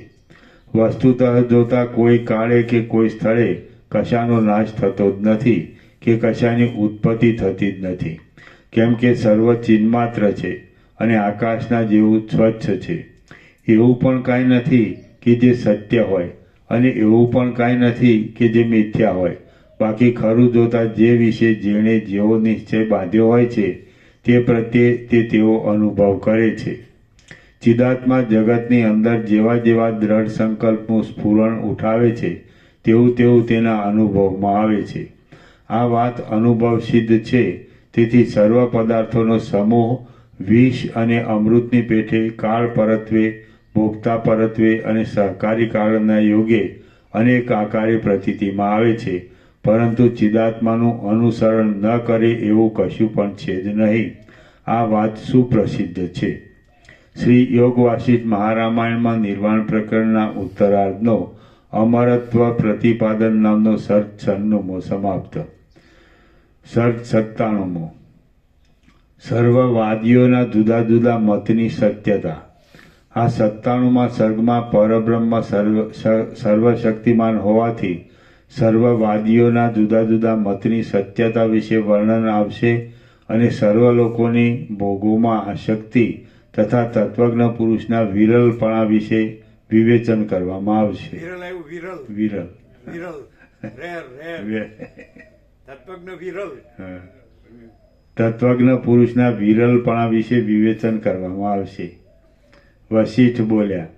વસ્તુતઃ જોતા કોઈ કાળે કે કોઈ સ્થળે કશાનો નાશ થતો જ નથી કે કશાની ઉત્પત્તિ થતી જ નથી, કેમ કે સર્વ ચિન્માત્ર છે અને આકાશના જેવું સ્વચ્છ છે. એવું પણ કાંઈ નથી કે જે સત્ય હોય અને એવું પણ કાંઈ નથી કે જે મિથ્યા હોય. બાકી ખરું જોતા જે વિશે જેણે જેવો નિશ્ચય બાંધ્યો હોય છે તે પ્રત્યે તે તેઓ અનુભવ કરે છે. ચિદાત્મા જગતની અંદર જેવા જેવા દ્રઢ સંકલ્પનું સ્ફુરણ ઉઠાવે છે તેવું તેવું તેના અનુભવમાં આવે છે. આ વાત અનુભવ સિદ્ધ છે. તેથી સર્વ પદાર્થોનો સમૂહ વિષ અને અમૃતની પેઠે કાળ પરત્વે, ભોગતા પરત્વે અને સહકારી કાળના યોગે અનેક આકારે પ્રતીતિમાં આવે છે, પરંતુ ચિદાત્માનું અનુસરણ ન કરે એવું કશું પણ છે જ નહીં. આ વાત સુપ્રસિદ્ધ છે. શ્રી યોગ વાસિષ્ઠ મહારામાયણમાં નિર્વાણ પ્રકરણના ઉત્તરાર્ધનો અમરત્વ પ્રતિપાદન નામનો સર્ગ 96મો સમાપ્ત. સર્ગ 97મો. સર્વવાદીઓના જુદા જુદા મતની સત્યતા. આ 97મા સર્ગમાં પરબ્રહ્મ સર્વશક્તિમાન હોવાથી સર્વવાદીઓના જુદા જુદા મતની સત્યતા વિશે વર્ણન આવશે અને સર્વ લોકોની ભોગોમાં આસક્તિ તથા તત્વજ્ઞ પુરુષના વિરલપણા વિશે વિવેચન કરવામાં આવશે. વિરલ આવ્યું, વિરલ વિરલ વિરલ રેર રેર તત્વજ્ઞ વિરલ. તત્વજ્ઞ પુરુષના વિરલપણા વિશે વિવેચન કરવામાં આવશે. વશિષ્ઠ બોલ્યા,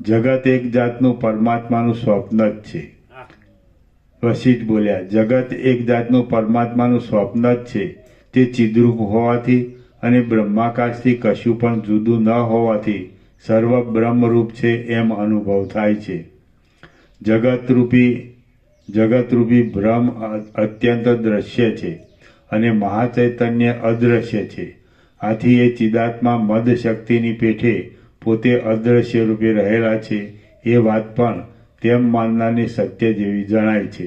જગત એક જાતનું પરમાત્માનું સ્વપ્ન જ છે. વશિષ્ઠ બોલ્યા, જગત એક જાતનું પરમાત્માનું સ્વપ્ન જ છે. તે ચિદ્રૂપ હોવાથી અને બ્રહ્માકાશથી કશું પણ જુદું ન હોવાથી સર્વ બ્રહ્મરૂપ છે એમ અનુભવ થાય છે. જગતરૂપી બ્રહ્મ અત્યંત દ્રશ્ય છે અને મહાચૈતન્ય અદ્રશ્ય છે. આથી એ ચિદાત્મા મદ શક્તિની પેઠે પોતે અદ્રશ્ય રૂપે રહેલા છે એ વાત પણ તેમ માનનારની સત્ય જેવી જણાય છે.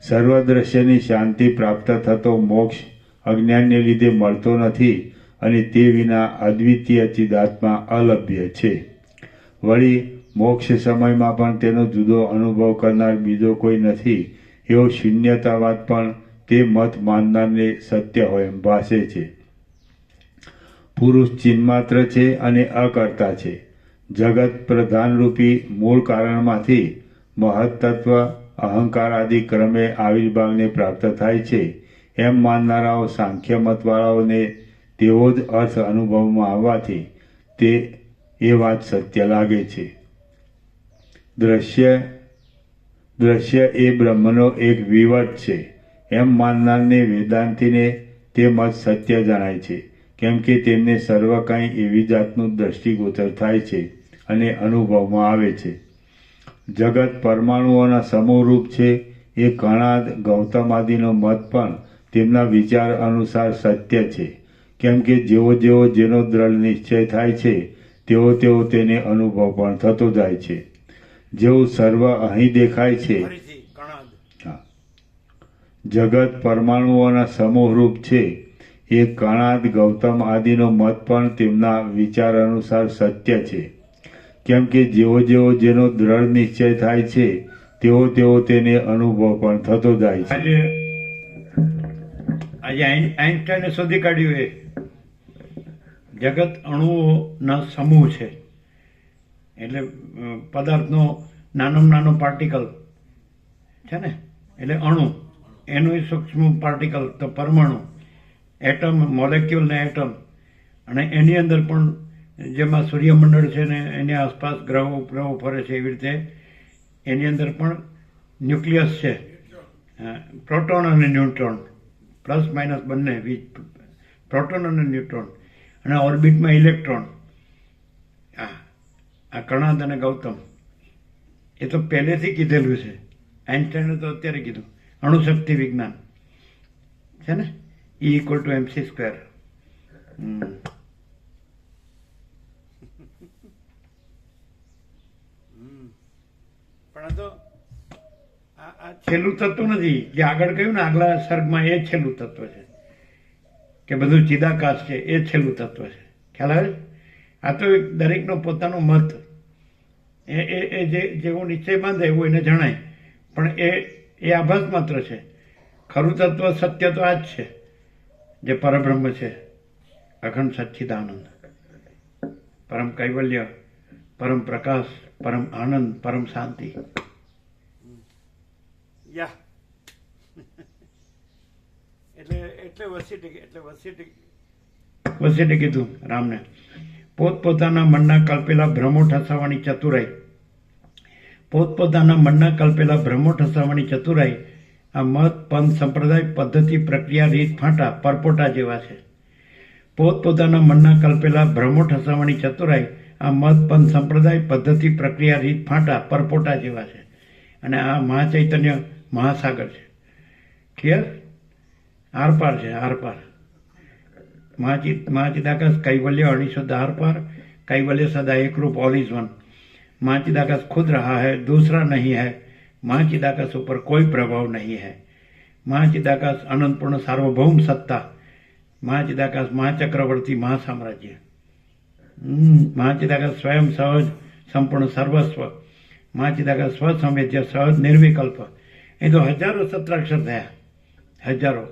સર્વદ્રશ્યની શાંતિ પ્રાપ્ત થતો મોક્ષ અજ્ઞાનને લીધે મળતો નથી અને તે વિના અદ્વિતીય ચિદાત્મા અલભ્ય છે. વળી મોક્ષ સમયમાં પણ તેનો જુદો અનુભવ કરનાર બીજો કોઈ નથી એવો શૂન્યતાવાદ પણ તે મત માનનારને સત્ય હોય એમ ભાસે છે. પુરુષ ચિન્માત્ર છે અને અકર્તા છે. જગત પ્રધાનરૂપી મૂળ કારણમાંથી મહત્તત્વ અહંકાર આદિ ક્રમે આવિર્ભાવને પ્રાપ્ત થાય છે એમ માનનારાઓ સાંખ્ય મતવાળાઓને તેવો જ અર્થ અનુભવમાં આવવાથી તે એ વાત સત્ય લાગે છે. દ્રશ્ય એ બ્રહ્મનો એક વિવટ છે એમ માનનારને વેદાંતીને તે મત સત્ય જણાય છે, કેમ કે તેમને સર્વ કાંઈ એવી જાતનું દ્રષ્ટિગોચર થાય છે અને અનુભવમાં આવે છે. જગત પરમાણુઓના સમૂહરૂપ છે એ કણાદ ગૌતમાદિનો મત પણ તેમના વિચાર અનુસાર સત્ય છે, કેમ કે જેવો જેવો જેનો દ્રઢ નિશ્ચય થાય છે તેવો તેવો તેને અનુભવ પણ થતો જાય છે. જેવું સર્વ અહીં દેખાય છે, જગત પરમાણુઓના સમૂહરૂપ છે એ કણાદ ગૌતમ આદિનો મત પણ તેમના વિચાર અનુસાર સત્ય છે, કેમ કે જેવો જેવો જેનો દ્રઢ નિશ્ચય થાય છે તેવો તેવો તેને અનુભવ પણ થતો જાય છે. આજે આઈન્સ્ટાઈને શોધી કાઢ્યું એ જગત અણુઓના સમૂહ છે. એટલે પદાર્થનો નાનામાં નાનો પાર્ટિકલ છે ને, એટલે અણુ, એનું સૂક્ષ્મ પાર્ટિકલ તો પરમાણુ, એટમ, મોલેક્યુલ ને એટમ, અને એની અંદર પણ જેમાં સૂર્યમંડળ છે ને એની આસપાસ ગ્રહો ઉપગ્રહો ફરે છે એવી રીતે એની અંદર પણ ન્યુક્લિયસ છે, પ્રોટોન અને ન્યુટ્રોન, પ્લસ માઇનસ બંને, પ્રોટોન અને ન્યુટ્રોન, અને ઓર્બિટમાં ઇલેક્ટ્રોન. આ કણાદ અને ગૌતમ એ તો પહેલેથી કીધેલું છે. આઈન્સ્ટાઈને તો અત્યારે કીધું અણુશક્તિ વિજ્ઞાન છે ને, E=mc². પણ તો છેલ્લું તત્વ નથી જે આગળ કહ્યું ને આગલા સર્ગમાં, એ છેલ્લું તત્વ છે. કે બધું ચિદાકાશ છે એ છેલ્લું તત્વ છે. ખ્યાલ આવે છે? આ તો દરેકનો પોતાનો મત, એ જેવો નિશ્ચય બાંધે એવું એને જણાય, પણ એ આભાસ માત્ર છે. ખરું તત્વ સત્ય તો આ જ છે, જે પરબ્રહ્મ છે, અખંડ સચ્ચિદાનંદ, પરમ કૈવલ્ય, પરમ પ્રકાશ, પરમ આનંદ, પરમ શાંતિ. યા એટલે વસીઠે કીધું રામને, પોતપોતાના મનના કલ્પેલા ભ્રમો ઠસાવવાની ચતુરાઈ, પોતપોતાના મનના કલ્પેલા ભ્રમો ઠસાવવાની ચતુરાઈ આ મત, પંથ, સંપ્રદાય, પદ્ધતિ, પ્રક્રિયા, રીત, ફાંટા, પરપોટા જેવા છે. પોતપોતાના મનના કલ્પેલા ભ્રમો ઠસાવવાની ચતુરાઈ આ મત, પંથ, સંપ્રદાય, પદ્ધતિ, પ્રક્રિયા, રીત, ફાંટા, પરપોટા જેવા છે. અને આ મહાચૈતન્ય મહાસાગર છે. ક્લિયર? આરપાર છે, આરપાર. મહાચિદાકાશ कैवल्य अनिशुद्ध आर पार, कैवल्य सदा एक रूप ऑल इज वन. महाचिदाकाश खुद रहा है, दूसरा नहीं है. महाचिदाकाश ऊपर कोई प्रभाव नहीं है. महाचिदाकाश अनंतपूर्ण सार्वभौम सत्ता. महाचिदाकाश महाचक्रवर्ती महासाम्राज्य. महाचिदाकाश स्वयं सहज संपूर्ण सर्वस्व. महाचिदाकाश स्वसंवेद्य सहज निर्विकल्प. એ તો હજારો સત્રાક્ષર થયા, હજારો.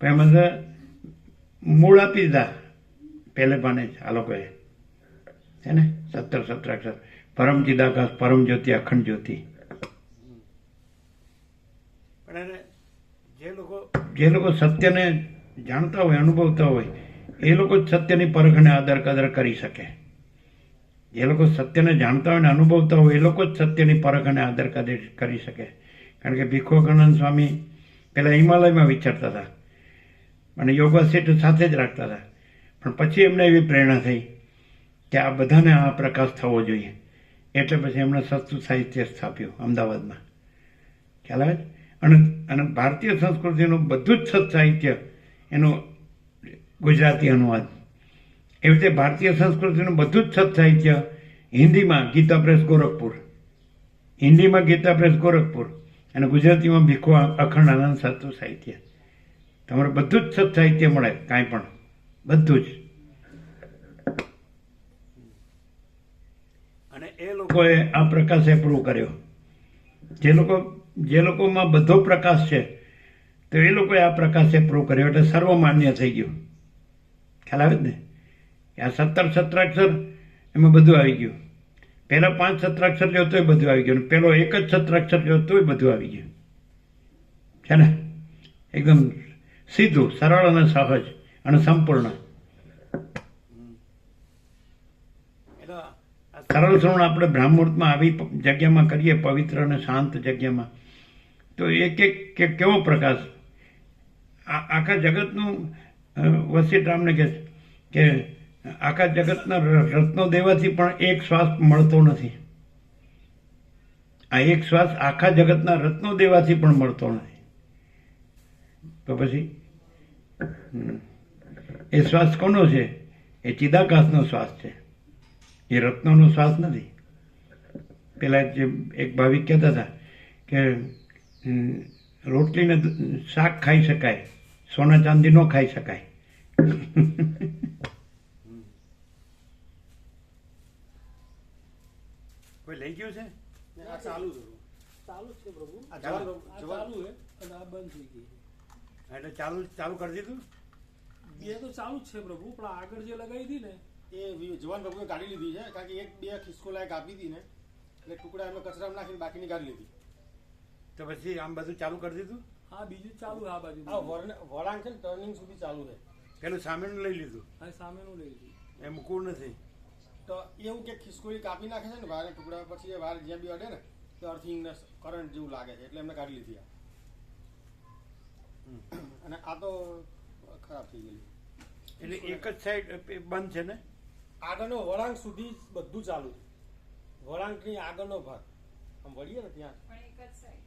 એમાં મૂળ આપી દીધા પહેલે પાને જ આ લોકોએ, હે ને? 17 સત્રાક્ષર. પરમ ચિદાકાશ, પરમ જ્યોતિ, અખંડ જ્યોતિ. પણ જે લોકો સત્યને જાણતા હોય, અનુભવતા હોય, એ લોકો જ સત્યની પરખ અને આદર કદર કરી શકે. જે લોકો સત્યને જાણતા હોય ને અનુભવતા હોય, એ લોકો જ સત્યની પરખ અને આદર કદર કરી શકે. કારણ કે ભિક્ષુકાનંદ સ્વામી પહેલાં હિમાલયમાં વિચરતા હતા અને યોગા સેટ સાથે જ રાખતા હતા, પણ પછી એમને એવી પ્રેરણા થઈ કે આ બધાને આ પ્રકાશ થવો જોઈએ, એટલે પછી એમણે સસ્તું સાહિત્ય સ્થાપ્યું અમદાવાદમાં. ખ્યાલ આવે? અને ભારતીય સંસ્કૃતિનું બધું જ સત સાહિત્ય એનું ગુજરાતી અનુવાદ. એવી રીતે ભારતીય સંસ્કૃતિનું બધું જ સત સાહિત્ય હિન્દીમાં ગીતા પ્રેસ ગોરખપુર, હિન્દીમાં ગીતા પ્રેસ ગોરખપુર, અને ગુજરાતીમાં ભીખુ અખંડ આનંદ સત્વ સાહિત્ય. તમારે બધું જ સત સાહિત્ય મળે, કાંઈ પણ, બધું જ. અને એ લોકોએ આ પ્રકાશ એપ્રૂવ કર્યો. જે લોકોમાં બધો પ્રકાશ છે, તો એ લોકોએ આ પ્રકાશ એપ્રૂવ કર્યો, એટલે સર્વમાન્ય થઈ ગયું. ખ્યાલ આવે જ ને? આ 17 સત્રાક્ષર એમાં બધું આવી ગયું. પહેલા 5 સત્રાક્ષર લ્યો તોય બધું આવી ગયું, પેલો એક જ સત્રાક્ષર લ્યો તોય બધું આવી ગયું. છે ને? એકદમ સીધું, સરળ અને સહજ અને સંપૂર્ણ. સરળ શ્રવણ આપણે બ્રાહ્મુહૂર્તમાં આવી જગ્યામાં કરીએ, પવિત્ર અને શાંત જગ્યામાં, તો એક કેવો પ્રકાશ આખા જગતનું. વસીરામને કહે કે આખા જગતના રત્નો દેવાથી પણ એક શ્વાસ મળતો નથી. આ એક શ્વાસ આખા જગતના રત્નો દેવાથી પણ મળતો નથી. તો પછી એ શ્વાસ કોનો છે? એ ચિદાકાશનો શ્વાસ છે, એ રત્નોનો શ્વાસ નથી. પેલા જે એક ભાવિક કહેતા હતા કે રોટલીને શાક ખાઈ શકાય, સોના ચાંદી નો ખાઈ શકાય. કોઈ લઈ ગયું છે? આ ચાલુ છે, ચાલુ છે પ્રભુ. આ ચાલુ છે અને આ બંધ થઈ ગઈ. એટલે ચાલુ કરી દીધું. બે તો ચાલુ જ છે પ્રભુ, પણ આગળ જે લગાવી હતી ને એ જવાન પ્રભુએ કાઢી લીધી છે, કારણ કે 1-2 ખિસકો લાયક આપી હતી ને, એટલે ટુકડા એમાં કચરામાં નાખીને બાકીની કાઢી લીધી. તો પછી આમ બધું ચાલુ કરી દીધું. હા, બીજું ચાલુ. આ બાજુ વળાંક છે ને, ટર્નિંગ સુધી ચાલુ છે. પેલું સામેનું લઈ લીધું. હા, સામેનું લઈ લીધું. એ મૂકવું નથી. તો એવું કે ખિસકોલી કાપી નાખે છે ને બહાર ટુકડા, પછી એ બહાર જ્યાં બી અડે ને તો અર્થિંગ કરંટ જેવું લાગે છે, એટલે એમને કાઢી લીધી આ. અને આ તો ખરાબ થઈ ગયેલી. એટલે એક જ સાઈડ બંધ છે ને? આગળનો વળાંક સુધી બધું ચાલુ છે. વળાંકની આગળનો ભાગ આમ વળીએ ને ત્યાં પણ એક જ સાઈડ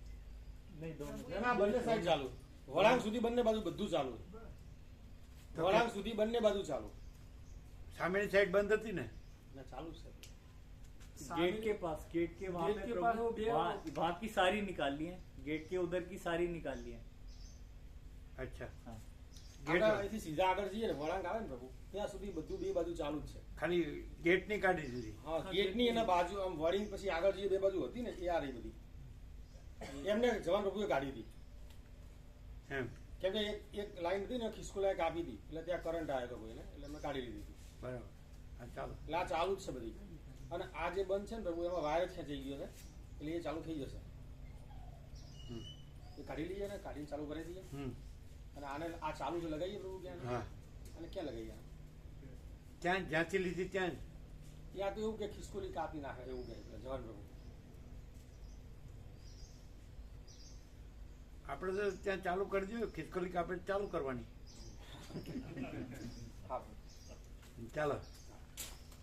ના, બંને સાઈડ ચાલુ. વળાંક સુધી બંને બાજુ બધું ચાલુ. વળાંક સુધી બંને બાજુ ચાલુ. સામેની સાઈડ બંધ હતી ને? ના, ચાલુ છે. गेट के पास वहाँ वो वहाँ की सारी निकाल ली है, गेट के उधर की सारी निकाल ली है. अच्छा. हाँ, આગળ અહીંથી સીધા આગળ જઈએ ને વળાંક આવે ને પ્રભુ ત્યાં સુધી બધું બે બાજુ ચાલુ જ છે. ખાલી ગેટની કાઢી દીધી. હા, ગેટની એના બાજુ આમ વળીને પછી આગળ જઈએ બે બાજુ હતી ને એ આ રહી બધી. એમને જવાન પ્રભુએ કાઢી હતી એમ કેમ કે એક લાઈન હતી ને ખિસકોલાએ કાપી હતી એટલે ત્યાં કરંટ આવ્યો હતો કોઈને એટલે એમને કાઢી લીધી હતી. બરાબર. હા ચાલો. એટલે આ ચાલુ જ છે બધી. અને આ જે બંધ છે ને પ્રભુ એમાં વાયર જ ખેંચાઈ ગયો છે એટલે એ ચાલુ થઈ જશે. એ કાઢી લઈએ ને કાઢીને ચાલુ કરી દઈએ અને આને આ ચાલુ છે લગાવીએ પ્રભુ ક્યાં હા અને ક્યાં લગાવીએ ત્યાં જ્યાંથી લીધી ત્યાં જ ત્યાં તો એવું કે ખિસકોલી કાપી નાખે એવું કહે જવાન પ્રભુ. આપણે તો ત્યાં ચાલુ કરી દઈએ ખિસકોલી કાપે ચાલુ કરવાની. હા ચાલો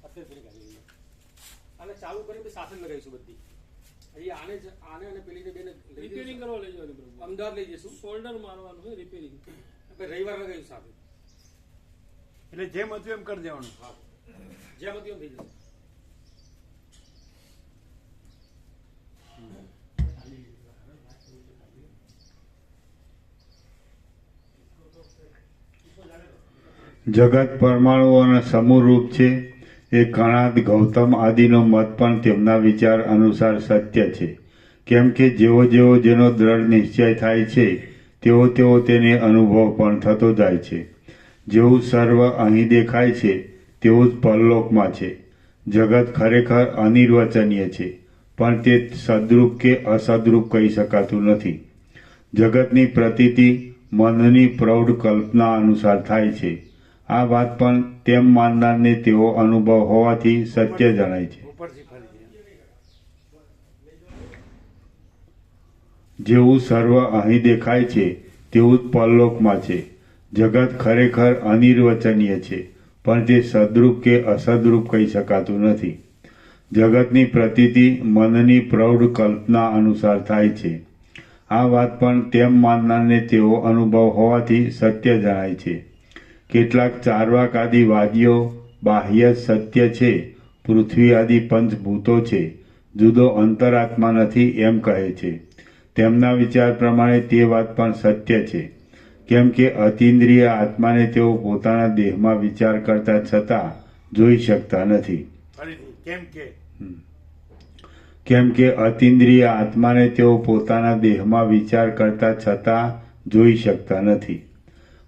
અત્યારે ફરી કાઢી લઈએ અને ચાલુ કરી પછી સાથે જ લગાવીશું બધી. અહીં આને અને પેલી બેને રિપેરિંગ કરવા લઈ જવાનું પ્રભુ. અમદાવાદ લઈ જઈશું. શોલ્ડર મારવાનું હોય રિપેરિંગ. રવિવાર લગાવીશું સાથે. એટલે જેમ હતું એમ કરી દેવાનું. હા જેમ હતું એમ થઈ જશે. જગત પરમાણુઓના સમૂહરૂપ છે. એ કણાદ ગૌતમ આદિનો મત પણ તેમના વિચાર અનુસાર સત્ય છે. કેમ કે જેવો જેવો જેનો દ્રઢ નિશ્ચય થાય છે તેવો તેવો તેને અનુભવ પણ થતો જાય છે. જેવું સર્વ અહીં દેખાય છે તેવું જ પરલોકમાં છે. જગત ખરેખર અનિર્વચનીય છે પણ તે સદરૂપ કે અસદરૂપ કહી શકાતું નથી. જગતની પ્રતીતિ મનની પ્રૌઢ કલ્પના અનુસાર થાય છે. આ વાત પણ તેમ માનનારને તેવો અનુભવ હોવાથી સત્ય જણાય છે. ઉપરથી ફરી દે. જેવું સર્વ અહીં દેખાય છે તેવું જ પરલોકમાં છે. જગત ખરેખર અનિર્વચનીય છે પણ તે સદરૂપ કે અસદરૂપ કહી શકાતું નથી. જગતની પ્રતીતિ મનની પ્રૌઢ કલ્પના અનુસાર થાય છે. આ વાત પણ તેમ માનનારને તેવો અનુભવ હોવાથી સત્ય જણાય છે. કેટલાક ચાર્વાક આદિ વાદીઓ બાહ્ય સત્ય છે, પૃથ્વી આદિ પંચભૂતો છે, જુદો અંતરાત્મા નથી એમ કહે છે. તેમના વિચાર પ્રમાણે તે વાત પણ સત્ય છે. કેમ કે અતિન્દ્રિય આત્માને તેઓ પોતાના દેહમાં વિચાર કરતા છતાં જોઈ શકતા નથી. કેમ કે અતિન્દ્રિય આત્માને તેઓ પોતાના દેહમાં વિચાર કરતા છતાં જોઈ શકતા નથી.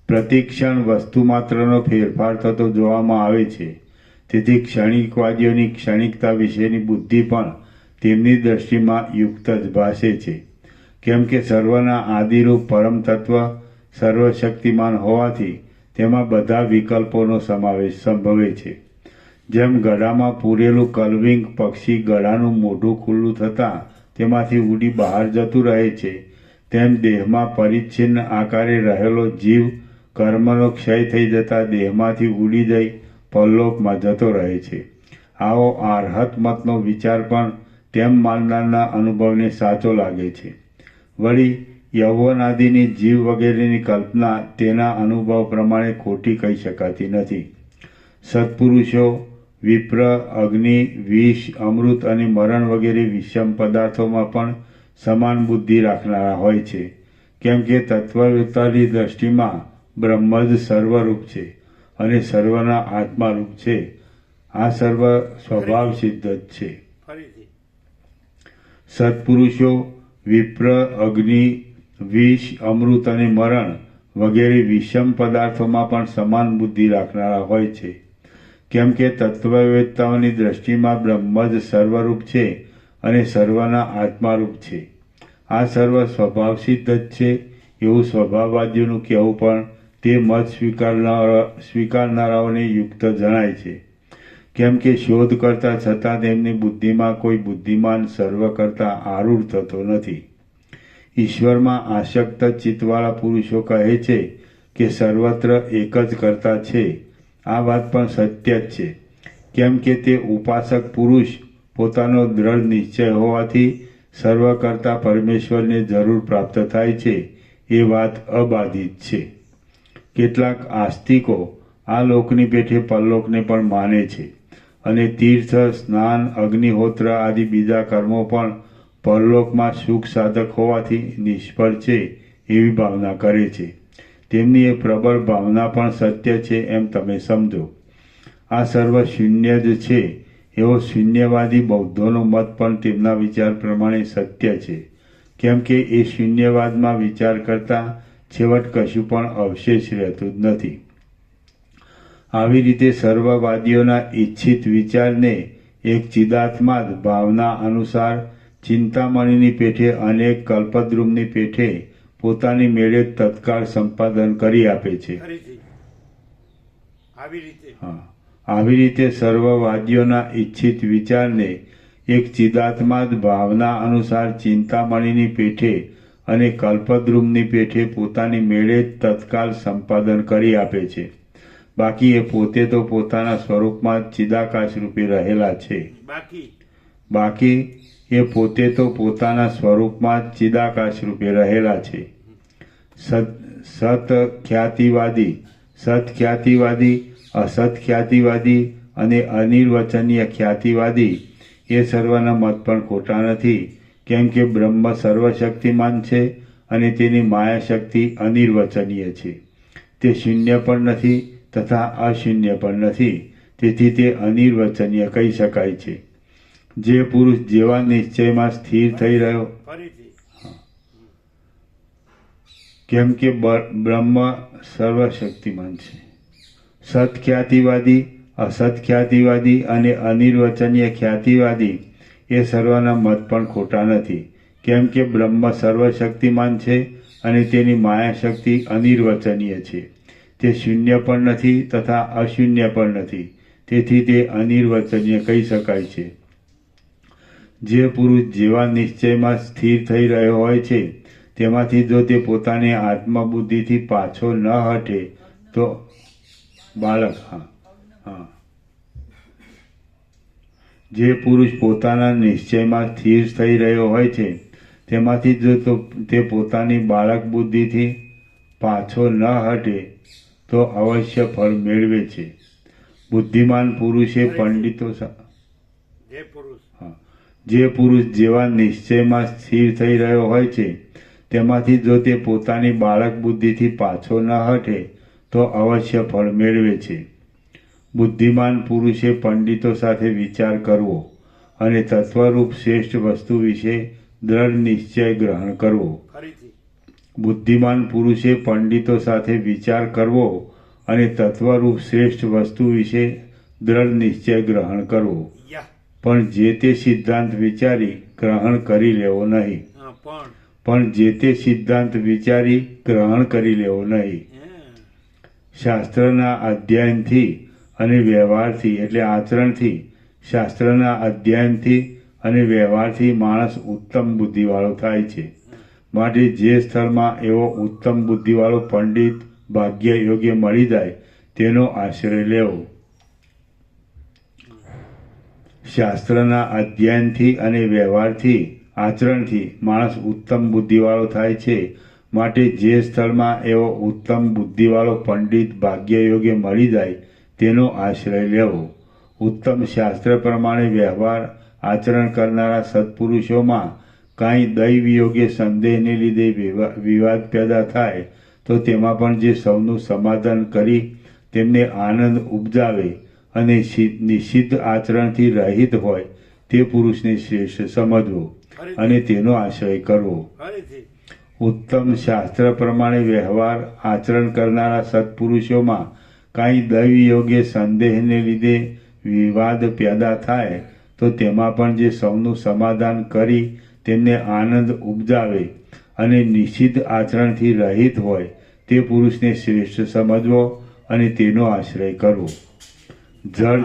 પ્રતિક્ષણ વસ્તુ માત્રનો ફેરફાર થતો જોવામાં આવે છે. તેથી ક્ષણિકવાદીઓની ક્ષણિકતા વિશેની બુદ્ધિ પણ તેમની દ્રષ્ટિમાં યુક્ત જ ભાસે છે. કેમ કે સર્વના આદિરૂપ પરમ તત્વ સર્વશક્તિમાન હોવાથી તેમાં બધા વિકલ્પોનો સમાવેશ સંભવે છે. જેમ ગળામાં પૂરેલું કલ્વિંગ પક્ષી ગળાનું મોઢું ખુલ્લું થતાં તેમાંથી ઉડી બહાર જતું રહે છે, તેમ દેહમાં પરિચ્છિન્ન આકારે રહેલો જીવ કર્મનો ક્ષય થઈ જતા દેહમાંથી ઉડી જઈ પરલોકમાં જતો રહે છે. આવો આર્હત મતનો વિચાર પણ તેમ માનનારના અનુભવને સાચો લાગે છે. વળી યૌવનાદિની જીવ વગેરેની કલ્પના તેના અનુભવ પ્રમાણે ખોટી કહી શકાતી નથી. સત્પુરુષો વિપ્ર, અગ્નિ, વિષ, અમૃત અને મરણ વગેરે વિષમ પદાર્થોમાં પણ સમાન બુદ્ધિ રાખનારા હોય છે. કેમ કે તત્વવેત્તાની દ્રષ્ટિમાં બ્રહ્મ જ સર્વરૂપ છે અને સર્વના આત્મારૂપ છે. આ સર્વ સ્વભાવ સિદ્ધ જ છે. સત્પુરુષો વિપ્ર, અગ્નિ, વિષ, અમૃત અને મરણ વગેરે વિષમ પદાર્થોમાં પણ સમાન બુદ્ધિ રાખનારા હોય છે. કેમ કે તત્વવેત્તાઓની દ્રષ્ટિમાં બ્રહ્મ જ સર્વરૂપ છે અને સર્વના આત્મારૂપ છે. આ સર્વ સ્વભાવ સિદ્ધ જ છે એવું સ્વભાવવાદીઓનું કહેવું પણ તે મત સ્વીકારનારાઓને યુક્ત જણાય છે. કેમ કે શોધ કરતા છતાં તેમની બુદ્ધિમાં કોઈ બુદ્ધિમાન સર્વ કરતાં આરૂઢ થતો નથી. ઈશ્વરમાં આસક્ત ચિત્તવાળા પુરુષો કહે છે કે સર્વત્ર એક જ કરતા છે. આ વાત પણ સત્ય જ છે. કેમ કે તે ઉપાસક પુરુષ પોતાનો દ્રઢ નિશ્ચય હોવાથી સર્વ કરતા પરમેશ્વરને જરૂર પ્રાપ્ત થાય છે એ વાત અબાધિત છે. કેટલાક આસ્તિકો આ લોકની પેઠે પરલોકને પણ માને છે અને તીર્થ, સ્નાન, અગ્નિહોત્ર આદિ બીજા કર્મો પણ પરલોકમાં સુખ સાધક હોવાથી નિષ્ફળ છે એવી ભાવના કરે છે. તેમની એ પ્રબળ ભાવના પણ સત્ય છે એમ તમે સમજો. આ સર્વ શૂન્ય જ છે એવો શૂન્યવાદી બૌદ્ધોનો મત પણ તેમના વિચાર પ્રમાણે સત્ય છે, કેમ કે એ શૂન્યવાદમાં વિચાર કરતા છેવટ કશું પણ અવશેષ રહેતું જ નથી. આવી રીતે સર્વવાદીઓના ઈચ્છિત વિચારને એક ચિદાત્મા જ ભાવના અનુસાર ચિંતામણીની પેઠે અનેક કલ્પદ્રુમની પેઠે પોતાની મેળે તત્કાળ સંપાદન કરી આપે છે. આવી રીતે સર્વવાદીઓના ઈચ્છિત વિચારને એક ચિદાત્મા જ ભાવના અનુસાર ચિંતામણીની પેઠે અને કલ્પદ્રુમની પેઠે પોતાની મેળે તત્કાળ સંપાદન કરી આપે છે. બાકી એ પોતે તો પોતાના સ્વરૂપમાં ચિદાકાશ રૂપે રહેલા છે. બાકી એ પોતે તો પોતાના સ્વરૂપમાં ચિદાકાશ રૂપે રહેલા છે. સત્ખ્યાતિવાદી, અસત્ખ્યાતિવાદી અને અનિર્વચનીય ખ્યાતિવાદી એ સર્વના મત પણ ખોટા નથી, કેમ કે બ્રહ્મ સર્વશક્તિમાન છે અને તેની માયાશક્તિ અનિર્વચનીય છે. તે શૂન્ય પણ નથી તથા અશૂન્ય પણ નથી, તેથી તે અનિર્વચનીય કહી શકાય છે. જે પુરુષ જેવા નિશ્ચયમાં સ્થિર થઈ રહ્યો, કેમ કે બ્રહ્મ સર્વશક્તિમાન છે. સત્ખ્યાતિવાદી, અસત્ખ્યાતિવાદી અને અનિર્વચનીય ખ્યાતિવાદી એ સર્વના મત પણ ખોટા નથી, કેમ કે બ્રહ્મ સર્વશક્તિમાન છે અને તેની માયાશક્તિ અનિર્વચનીય છે. તે શૂન્ય પણ નથી તથા અશૂન્ય પણ નથી, તેથી તે અનિર્વચનીય કહી શકાય છે. જે પુરુષ જેવા નિશ્ચયમાં સ્થિર થઈ રહ્યો હોય છે તેમાંથી જો તે પોતાની આત્મબુદ્ધિથી પાછો ન હટે તો જે પુરુષ પોતાના નિશ્ચયમાં સ્થિર થઈ રહ્યો હોય છે તેમાંથી જો તે પોતાની બાળક બુદ્ધિથી પાછો ન હટે તો અવશ્ય ફળ મેળવે છે. બુદ્ધિમાન પુરુષે પંડિતો જે પુરુષ જેવા નિશ્ચયમાં સ્થિર થઈ રહ્યો હોય છે તેમાંથી જો તે પોતાની બાળક બુદ્ધિથી પાછો ન હટે તો અવશ્ય ફળ મેળવે છે. બુદ્ધિમાન પુરુષે પંડિતો સાથે વિચાર કરવો અને તત્વરૂપ શ્રેષ્ઠ વસ્તુ વિશે દ્રઢ નિશ્ચય ગ્રહણ કરવો. બુદ્ધિમાન પુરુષે પંડિતો સાથે વિચાર કરવો અને તત્વરૂપ શ્રેષ્ઠ વસ્તુ વિશે દ્રઢ નિશ્ચય ગ્રહણ કરવો, પણ જે તે સિદ્ધાંત વિચારી ગ્રહણ કરી લેવો નહીં. શાસ્ત્રના અધ્યયનથી અને વ્યવહારથી એટલે આચરણથી, શાસ્ત્રના અધ્યયનથી અને વ્યવહારથી માણસ ઉત્તમ બુદ્ધિવાળો થાય છે. માટે જે સ્થળમાં એવો ઉત્તમ બુદ્ધિવાળો પંડિત ભાગ્ય યોગ્ય મળી જાય તેનો આશ્રય લેવો. શાસ્ત્રના અધ્યયનથી અને વ્યવહારથી આચરણથી માણસ ઉત્તમ બુદ્ધિવાળો થાય છે. માટે જે સ્થળમાં એવો ઉત્તમ બુદ્ધિવાળો પંડિત ભાગ્ય યોગ્ય મળી જાય તેનો આશ્રય લેવો. ઉત્તમ શાસ્ત્ર પ્રમાણે વ્યવહાર આચરણ કરનારા સત્પુરુષોમાં કાંઈ દૈવ યોગ્ય સંદેહને લીધે વિવાદ પેદા થાય તો તેમાં પણ જે સૌનું સમાધાન કરી તેમને આનંદ ઉપજાવે અને નિષિદ્ધ આચરણથી રહિત હોય તે પુરુષને શ્રેષ્ઠ સમજવો અને તેનો આશ્રય કરવો. ઉત્તમ શાસ્ત્ર પ્રમાણે વ્યવહાર આચરણ કરનારા સત્પુરુષોમાં કાંઈ દૈવ યોગ્ય સંદેહને લીધે વિવાદ પેદા થાય તો તેમાં પણ જે સૌનું સમાધાન કરી તેમને આનંદ ઉપજાવે અને નિષિદ્ધ આચરણથી રહિત હોય તે પુરુષને શ્રેષ્ઠ સમજવો અને તેનો આશ્રય કરવો. જળ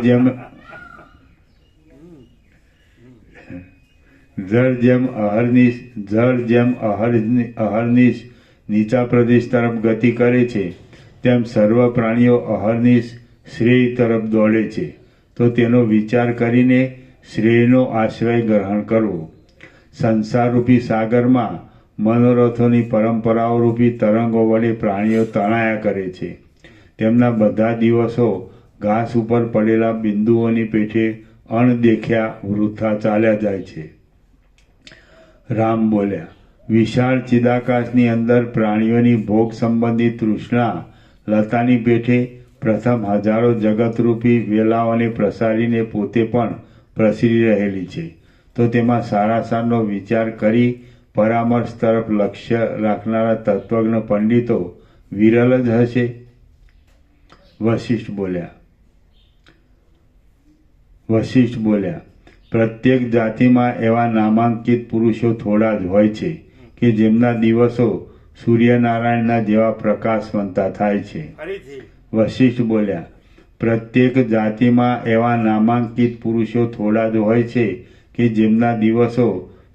જેમ અહર્નિશ નીચા પ્રદેશ તરફ ગતિ કરે છે તેમ સર્વ પ્રાણીઓ અહર્નિશ શ્રેય તરફ દોડે છે, તો તેનો વિચાર કરીને શ્રેયનો આશ્રય ગ્રહણ કરવો. સંસારરૂપી સાગરમાં મનોરથોની પરંપરાઓ રૂપી તરંગો વડે પ્રાણીઓ તણાયા કરે છે. તેમના બધા દિવસો ઘાસ ઉપર પડેલા બિંદુઓની પેઠે અણદેખ્યા વૃથા ચાલ્યા જાય છે. રામ બોલ્યા, વિશાળ ચિદાકાશની અંદર પ્રાણીઓની ભોગ સંબંધિત તૃષ્ણા લતાની પેઠે પ્રથમ હજારો જગતરૂપી વેલાઓને પ્રસારીને પોતે પણ પ્રસરી રહેલી છે, તો તેમાં સારાસારનો વિચાર કરી પરામર્શ તરફ લક્ષ્ય રાખનારા તત્વજ્ઞ પંડિતો વિરલ જ હશે. વશિષ્ઠ બોલ્યા, પ્રત્યેક જાતિમાં એવા નામાંકિત પુરુષો થોડા જ હોય છે કે જેમના દિવસો સૂર્યનારાયણના જેવા પ્રકાશવંતા થાય છે. વશિષ્ઠ બોલ્યા, પ્રત્યેક જાતિમાં એવા નામાંકિત પુરુષો થોડા જ હોય છે કે જેમના દિવસો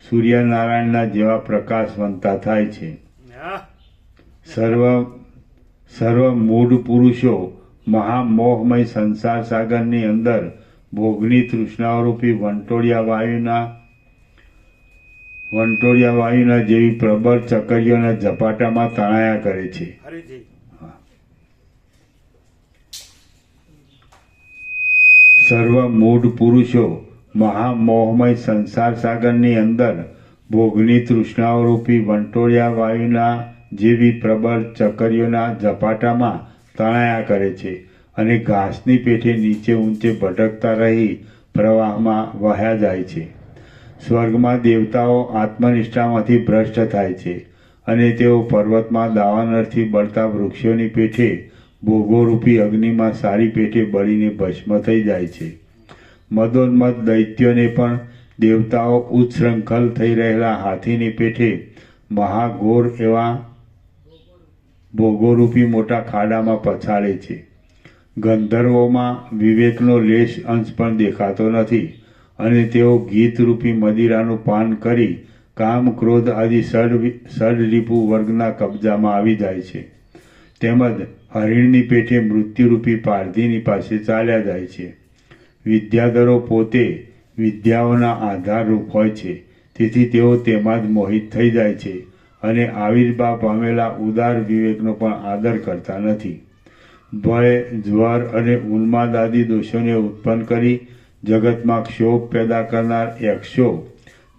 સૂર્યનારાયણના જેવા પ્રકાશવંતા થાય છે. સર્વ મૂઢ પુરુષો મહામોહમય સંસાર સાગરની અંદર ભોગની તૃષ્ણારૂપી વંટોળિયા વાયુના જેવી પ્રબળ ચકરીઓના ઝપાટામાં તણાયા કરે છે. સર્વ મૂઢ પુરુષો મહામોહમય સંસાર સાગરની અંદર ભોગની તૃષ્ણાઓરૂપી વંટોળિયા વાયુના જેવી પ્રબળ ચકરીઓના ઝપાટામાં તણાયા કરે છે અને ઘાસની પેઠે નીચે ઊંચે ભટકતા રહી પ્રવાહમાં વહ્યા જાય છે. સ્વર્ગમાં દેવતાઓ આત્મનિષ્ઠામાંથી ભ્રષ્ટ થાય છે અને તેઓ પર્વતમાં દાવાનળથી બળતા વૃક્ષોની પેઠે ભોગોરૂપી અગ્નિમાં સારી પેઠે બળીને ભસ્મ થઈ જાય છે. મદોન્મત દૈત્યોને પણ દેવતાઓ ઉચ્છૃંખલ થઈ રહેલા હાથીની પેઠે મહાઘોર એવા ભોગોરૂપી મોટા ખાડામાં પછાડે છે. ગંધર્વોમાં વિવેકનો લેશ અંશ પણ દેખાતો નથી અને તેઓ ગીતરૂપી મદિરાનું પાન કરી કામ ક્રોધ આદિ ષડરીપુ વર્ગના કબજામાં આવી જાય છે. તેમજ હરિણની પેઠે મૃત્યુરૂપી પારધીની પાસે ચાલ્યા જાય છે. વિદ્યાધરો પોતે વિદ્યાઓના આધારરૂપ હોય છે, તેથી તેઓ તેમાં જ મોહિત થઈ જાય છે અને આવિર્ભાવ પામેલા ઉદાર વિવેકનો પણ આદર કરતા નથી. ભય, જ્વર અને ઉન્માદ આદિ દોષોને ઉત્પન્ન કરી જગતમાં ક્ષોભ પેદા કરનાર યક્ષો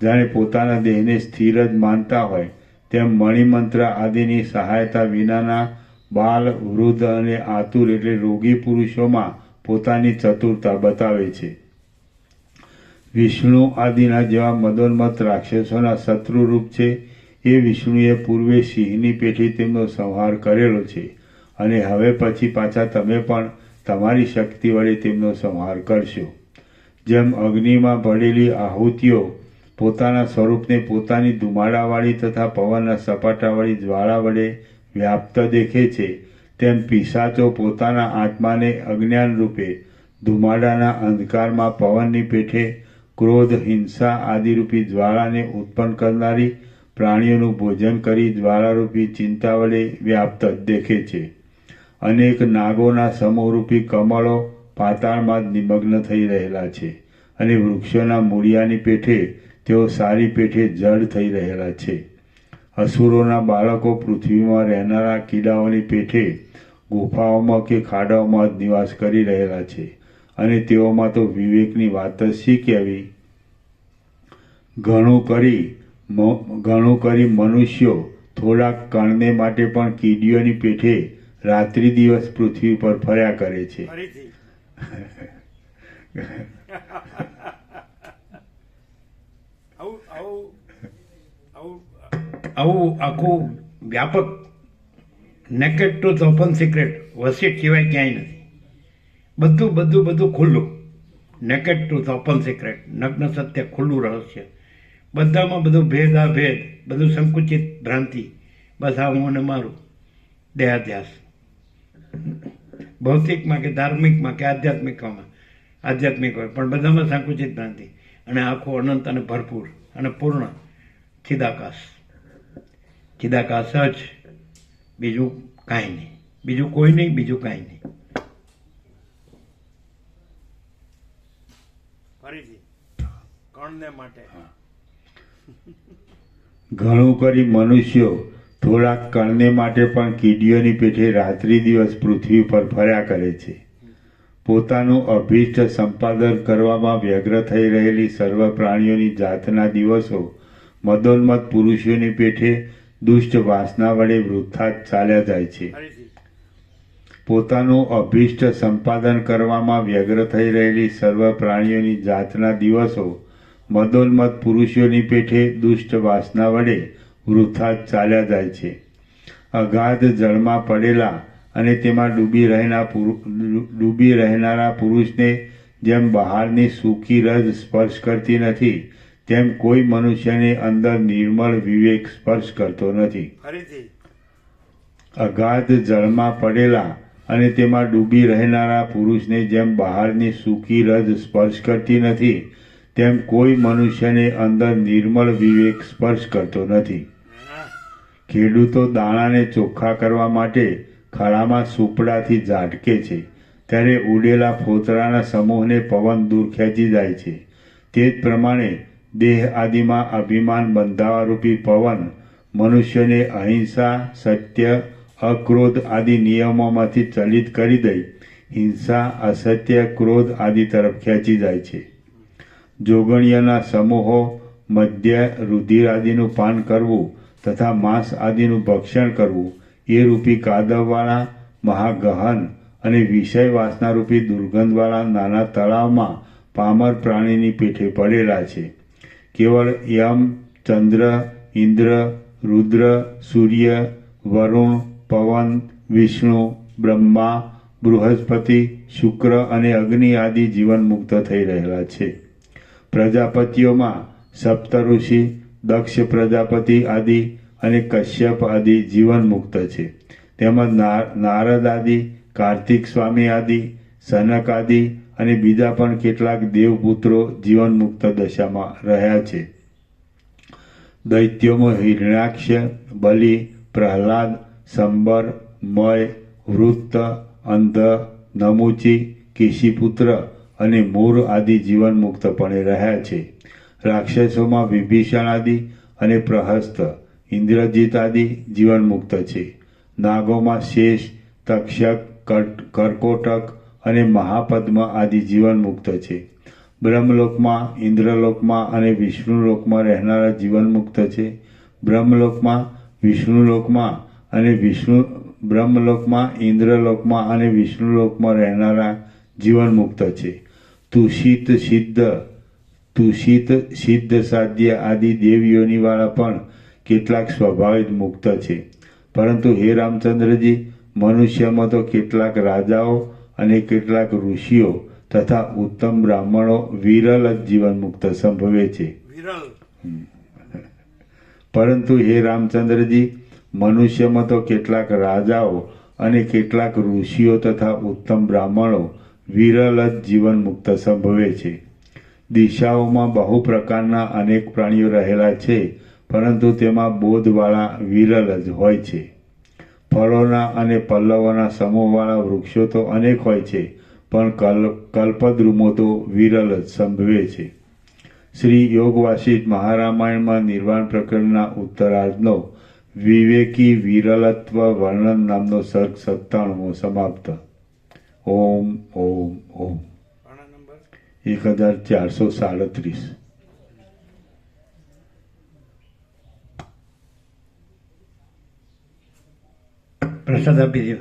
જાણે પોતાના દેહને સ્થિર જ માનતા હોય તેમ મણિમંત્ર આદિની સહાયતા વિનાના બાલ, વૃદ્ધ અને આતુર એટલે રોગી પુરુષોમાં પોતાની ચતુરતા બતાવે છે. વિષ્ણુ આદિના જેવા મદોન્મત રાક્ષસોના શત્રુરૂપ છે. એ વિષ્ણુએ પૂર્વે સિંહની પેઠે તેમનો સંહાર કરેલો છે અને હવે પછી પાછા તમે પણ તમારી શક્તિ વડે તેમનો સંહાર કરશો. જેમ અગ્નિમાં ભળેલી આહુતિઓ પોતાના સ્વરૂપને પોતાની ધુમાડાવાળી તથા પવનના સપાટાવાળી જ્વાળા વડે વ્યાપ્ત દેખે છે, તેમ પિશાચો પોતાના આત્માને અજ્ઞાન રૂપે ધુમાડાના અંધકારમાં પવનની પેઠે ક્રોધ, હિંસા આદિરૂપી જ્વાળાને ઉત્પન્ન કરનારી પ્રાણીઓનું ભોજન કરી જ્વાળારૂપી ચિંતા વડે વ્યાપ્ત દેખે છે. અનેક નાગોના સમૂહરૂપી કમળો પાતાળમાં જ નિમગ્ન થઈ રહેલા છે અને વૃક્ષોના મૂળિયાની પેઠે તેઓ સારી પેઠે જડ થઈ રહેલા છે. અસુરોના બાળકો પૃથ્વીમાં રહેનારા કીડાઓની પેઠે ગુફાઓમાં કે ખાડાઓમાં જ નિવાસ કરી રહેલા છે અને તેઓમાં તો વિવેકની વાત જ શી કહેવી. ઘણું કરી મનુષ્યો થોડાક કણને માટે પણ કીડીઓની પેઠે રાત્રિ દિવસ પૃથ્વી પર ફર્યા કરે છે. આવું આખું વ્યાપક naked truth open secret Vasishtha સિવાય ક્યાંય નથી. બધું ખુલ્લું. નેકેડ ટ્રુથ ઓપન સિક્રેટ, નગ્ન સત્ય, ખુલ્લું રહસ્ય. બધામાં બધું ભેદ, બધું સંકુચિત ભ્રાંતિ. બસ આ હું અને મારું દેહાધ્યાસ. ભૌતિકમાં કે ધાર્મિકમાં કે આધ્યાત્મિક હોય પણ બધામાં સંકુચિત ભ્રાંતિ. અને આખું અનંત અને ભરપૂર અને પૂર્ણ ચિદાકાશ જ, બીજું કાંઈ નહીં, બીજું કોઈ નહીં, બીજું કાંઈ નહીં. ઘણું કરી મનુષ્યો થોડાક કણને માટે પણ કીડીઓની પેઠે રાત્રિ દિવસ પૃથ્વી પર ફર્યા કરે છે. પોતાનું અભિષ્ટ સંપાદન કરવામાં વ્યગ્ર થઈ રહેલી સર્વ પ્રાણીઓની જાતના દિવસો મદોન્મત પુરુષોની પેઠે દુષ્ટ વાસના વડે વૃથા જ ચાલ્યા જાય છે. ફરીથી પોતાનું અભિષ્ટ સંપાદન કરવામાં વ્યગ્ર થઈ રહેલી સર્વ પ્રાણીઓની જાતના દિવસો મદોન્મત પુરુષોની પેઠે દુષ્ટ વાસના વડે વૃથા જ ચાલ્યા જાય છે. અગાધ જળમાં પડેલા અને તેમાં ડૂબી રહેનારા પુરુષને જેમ બહારની સૂકી રજ સ્પર્શ કરતી નથી, તેમ કોઈ મનુષ્યને અંદર નિર્મળ વિવેક સ્પર્શ કરતો નથી. ફરીથી અગાધ જળમાં પડેલા અને તેમાં ડૂબી રહેનારા પુરુષને જેમ બહારની સૂકી રજ સ્પર્શ કરતી નથી, તેમ કોઈ મનુષ્યને અંદર નિર્મળ વિવેક સ્પર્શ કરતો નથી. ખેડૂતો દાણાને ચોખ્ખા કરવા માટે ખળામાં સુપડાથી ઝાટકે છે, ત્યારે ઉડેલા ફોતરાના સમૂહને પવન દૂર ખેંચી જાય છે. તે જ પ્રમાણે દેહ આદિમાં અભિમાન બંધાવારૂપી પવન મનુષ્યને અહિંસા, સત્ય, અક્રોધ આદિ નિયમોમાંથી ચલિત કરી દઈ હિંસા, અસત્ય, ક્રોધ આદિ તરફ ખેંચી જાય છે. જોગણીયાના સમૂહો મદ્ય, રુધિર આદિનું પાન કરવું તથા માંસ આદિનું ભક્ષણ કરવું એ રૂપી કાદવવાળા મહાગહન અને વિષય વાસનારૂપી દુર્ગંધવાળા નાના તળાવમાં પામર પ્રાણીની પેઠે પડેલા છે. કેવળ યમ, ચંદ્ર, ઇન્દ્ર, રુદ્ર, સૂર્ય, વરુણ, પવન, વિષ્ણુ, બ્રહ્મા, બૃહસ્પતિ, શુક્ર અને અગ્નિ આદિ જીવન મુક્ત થઈ રહેલા છે. પ્રજાપતિઓમાં સપ્તઋષિ, દક્ષ પ્રજાપતિ આદિ અને કશ્યપ આદિ જીવન મુક્ત છે. તેમજ નારદ આદિ, કાર્તિક સ્વામી આદિ, સનક આદિ અને બીજા પણ કેટલાક દેવપુત્રો જીવન મુક્ત દશામાં રહ્યા છે. દૈત્યોમાં હિરણ્યાક્ષ, બલિ, પ્રહલાદ, સંબર, મય, વૃત્ત, અંધ, નમુચી, કેશીપુત્ર અને મૂર આદિ જીવન મુક્તપણે રહ્યા છે. રાક્ષસોમાં વિભીષણ આદિ અને પ્રહસ્ત, ઇન્દ્રજીત આદિ જીવન મુક્ત છે. નાગોમાં શેષ, તક્ષક, કર્કોટક અને મહાપદ્મ આદિ જીવન મુક્ત છે. બ્રહ્મલોકમાં, ઇન્દ્રલોકમાં અને વિષ્ણુલોકમાં રહેનારા જીવન મુક્ત છે. બ્રહ્મલોકમાં, વિષ્ણુલોકમાં અને બ્રહ્મલોકમાં, ઇન્દ્રલોકમાં અને વિષ્ણુલોકમાં રહેનારા જીવન મુક્ત છે. તુષિત સિદ્ધ, સાધ્ય આદિ દેવયોનિવાળા પણ કેટલાક સ્વાભાવિક મુક્ત છે. પરંતુ હે રામચંદ્રજી, મનુષ્યમાં તો કેટલાક રાજાઓ અને કેટલાક ઋષિઓ તથા ઉત્તમ બ્રાહ્મણો વિરલ જ જીવન મુક્ત સંભવે છે. પરંતુ હે રામચંદ્રજી, મનુષ્યમાં તો કેટલાક રાજાઓ અને કેટલાક ઋષિઓ તથા ઉત્તમ બ્રાહ્મણો વિરલ જ જીવન મુક્ત સંભવે છે. દિશાઓમાં બહુ પ્રકારના અનેક પ્રાણીઓ રહેલા છે, પરંતુ તેમાં બોધવાળા વિરલ જ હોય છે. ફળોના અને પલ્લવોના સમૂહવાળા વૃક્ષો તો અનેક હોય છે, પણ કલ્પદ્રુમો તો વિરલ જ સંભવે છે. શ્રી યોગ વાસિષ્ઠ મહારામાયણમાં નિર્વાણ પ્રકરણના ઉત્તરાર્ધનો વિવેકી વિરલત્વ વર્ણન નામનો સર્ગ 97મો સમાપ્ત. ઓમ ઓમ ઓમ. 1437. પ્રસાદ આપી દો.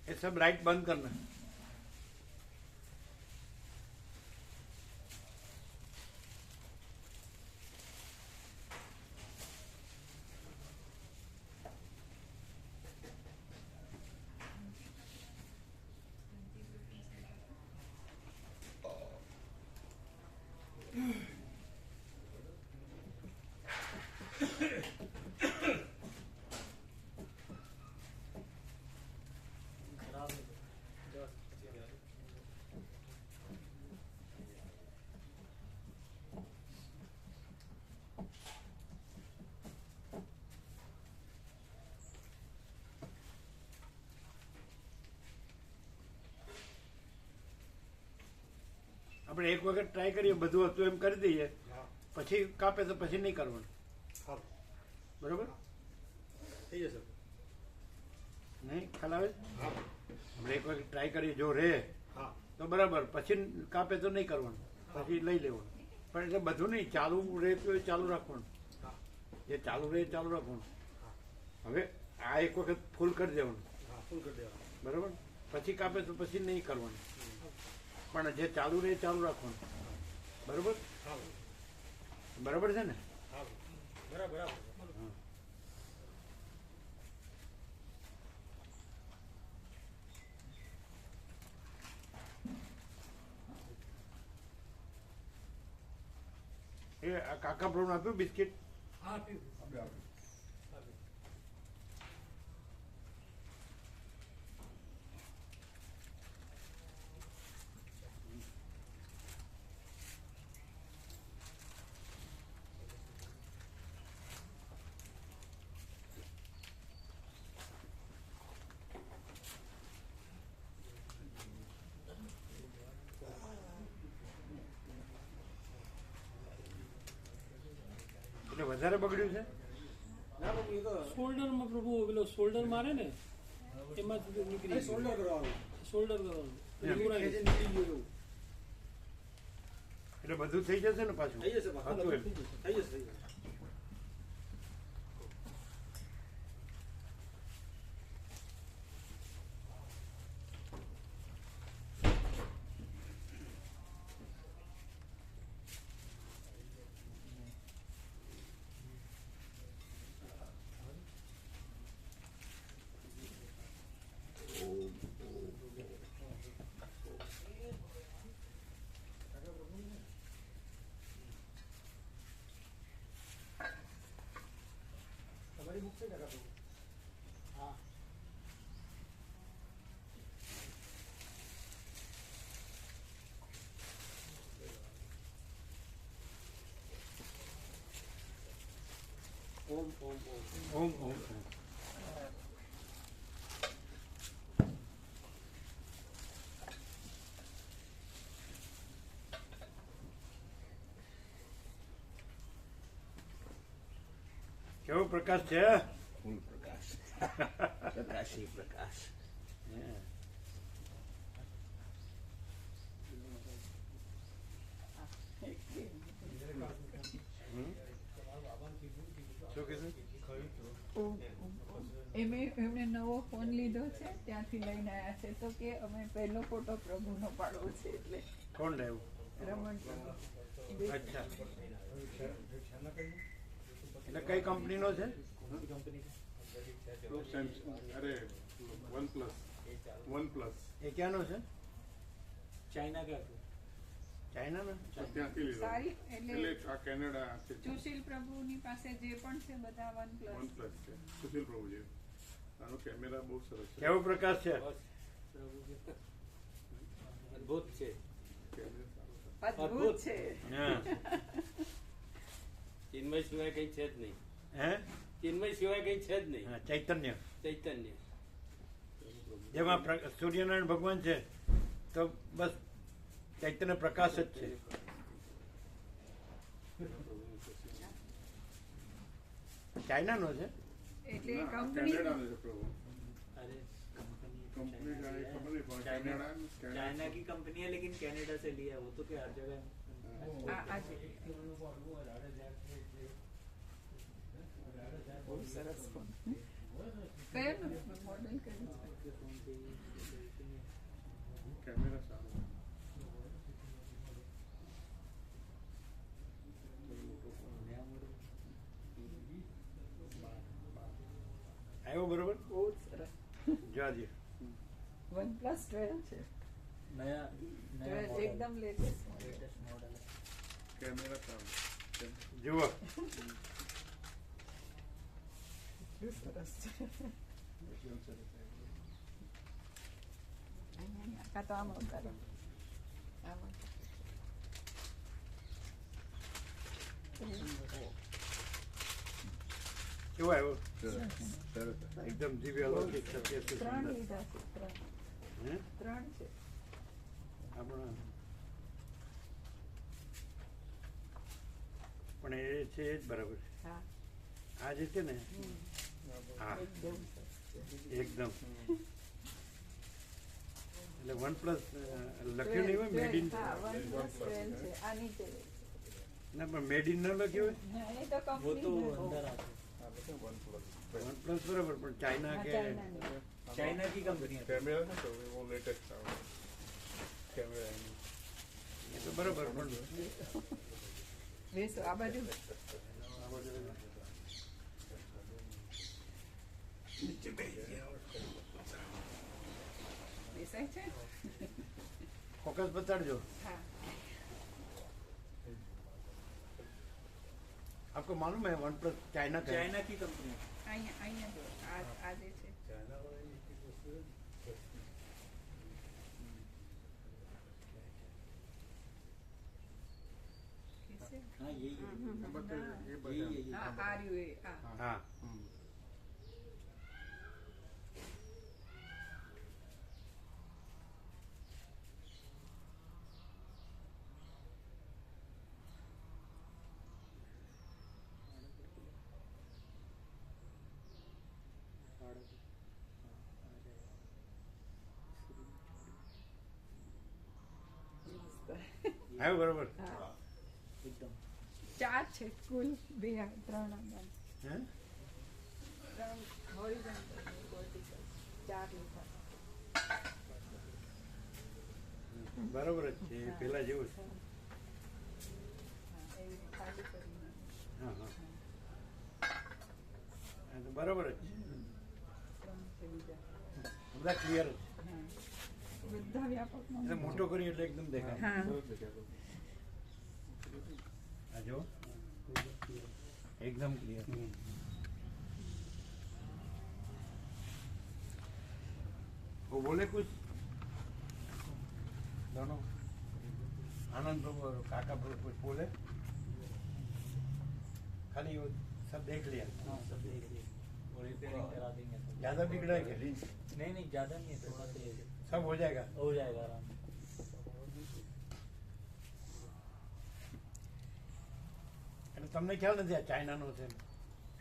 ये सब लाइट बंद करना. આપણે એક વખત ટ્રાય કરીએ, બધું હતું એમ કરી દઈએ, પછી કાપે તો પછી નહીં કરવાનું. હા બરોબર? થઈ જશે. નહીં ખ્યાલ આવે? હા આપણે એક વખત ટ્રાય કરીએ, જો રહે હા તો બરાબર, પછી કાપે તો નહીં કરવાનું, પછી લઈ લેવાનું. પણ એટલે બધું નહીં, ચાલુ રહેતું હોય ચાલુ રાખવાનું, હા જે ચાલુ રહે ચાલુ રાખવાનું. હવે આ એક વખત ફૂલ કરી દેવાનું, હા ફૂલ કરી દેવાનું. બરાબર? પછી કાપે તો પછી નહીં કરવાનું, પણ જે ચાલુ રહે ચાલુ રાખવાનું. બરાબર? હા બરાબર છે ને? હા બરાબર બરાબર. એ આ કાકા પ્રભુ આપ્યું બિસ્કિટ? હા પીવું. એટલે વધારે બગડ્યું છે? ના બાપુ એ તો શોલ્ડરમાં પ્રભુ પેલો શોલ્ડર મારે ને એમાંથી નીકળી ગયું. શોલ્ડર કરવાનું. શોલ્ડર કરવાનું. ખેંચી નીકળી ગયું એવું. એટલે બધું થઈ જશે ને પાછું? થઈ જશે બાપુ. હતું એમ. થઈ જશે થઈ જશે. તમારી બુક છે કાકા પ્રભુ? હા ઓમ ઓમ ઓમ. ઓમ ઓમ ઓમ. કેવો પ્રકાશ છે? ફૂલ પ્રકાશ પ્રકાશી પ્રકાશ. શું કીધું? એમને નવો ફોન લીધો છે, ત્યાંથી લઈને આવ્યા છે. તો કે અમે પહેલો ફોટો પ્રભુનો પાડવો છે, એટલે કોણ લાવ્યું? રમણ પ્રભુ. અચ્છા, એટલે કઈ કંપનીનો છે? અરે વન પ્લસ એ ક્યાંનો છે? ચાઇના કા ચાઇનાનો? ત્યાંથી લીધો. સારી એટલે એટલે આ કેનેડા છે. સુશીલ પ્રભુની પાસે જે પણ છે બધા વન OnePlus. પ્લસ છે સુશીલ પ્રભુ છે. આનો કેમેરા બહુ સરસ છે. કેવો પ્રકાશ છે? અદભુત છે. કેમેરા સારો છે. અદ્ભુત છે. હા. ચિન્મય સિવાય કઈ છે જ નહીં. હે? ચિન્મય સિવાય કઈ છે જ નહીં. હા, ચૈતન્ય. ચૈતન્ય. જેમાં સૂર્યનારાયણ ભગવાન છે તો બસ ચૈતન્ય પ્રકાશ જ છે. ચાઇનાનો છે? એટલે ના, કંપની કેનેડાનો છે પ્રભુ. कंपनी का है, खबर नहीं पड़ा। कनाडा चाइना की कंपनी है लेकिन कनाडा से लिया वो तो क्या हर जगह આજે બહુ સરસ ફોન. કયો મોડેલ કયું છે? कैमरा सारो આવ્યો બરોબર? બહુ જ સરસ. જોજે. OnePlus 12 છે. नया 12 એકદમ લેટેસ્ટ મોડેલ. लेटेस्ट मॉडल है कैमरा सारो જુઓ. એટલું સરસ છે. કાં તો આમ ઉતારો. આમ ઉતારો. કેવો આવ્યો? એકદમ દિવ્ય અલૌકિક સત્ય છે, ત્રણ સુંદર. લીધા છે, ત્રણ. હે? ત્રણ છે. આપણા પણ એ છે એ જ બરાબર છે. હા આ જે છે ને હા એકદમ એટલે OnePlus લખ્યું નહીં હોય મેડ ઇન હા OnePlus 12 છે આ નીચે ના પણ મેડ ઇન ન લખ્યું હા, એ તો वो तो કંપની अंदर आता હોય OnePlus બરાબર પણ ચાઇના કે है चाइना की कंपनी है कैमरा है तो वो लेटेस्ट था कैमरा એ તો બરાબર પણ બેસો આ બાજુ બેસાય છે ફોકસ બતાડજો. હા आपको मालूम है OnePlus चाइना का है? चाइना की कंपनी है અહીંયા જો આ જે છે हाँ यही है ये હા આ રહ્યું એ આ हाँ આવ્યું બરાબર. હા एकदम 4 છે કુલ 2 3 આંગણ હે 3 હોરિઝોન્ટલ વર્ટિકલ 4 લીધા બરાબર જ છે એ પેલા જેવું છે. હા એવી રીતે ખાલી કરીને હા હા આ તો બરાબર જ છે. 3 છે બીજા બધા ક્લિયર જ હા બધા વ્યાપકમાં એટલે મોટો કરી એટલે એકદમ દેખાય. હા આ જો एकदम क्लियर. वो बोले कुछ दोनों आनंद प्रभु और काका प्रभु कुछ बोले खाली वो सब देख लिया. हाँ सब देख लिए और रिपेयरिंग करा देंगे सब ज्यादा बिगड़ा है क्या? नहीं नहीं ज़्यादा नहीं है थोड़ा सा सब हो जाएगा. हो जाएगा आराम से એટલે તમને ખ્યાલ નથી આ ચાઇનાનો છે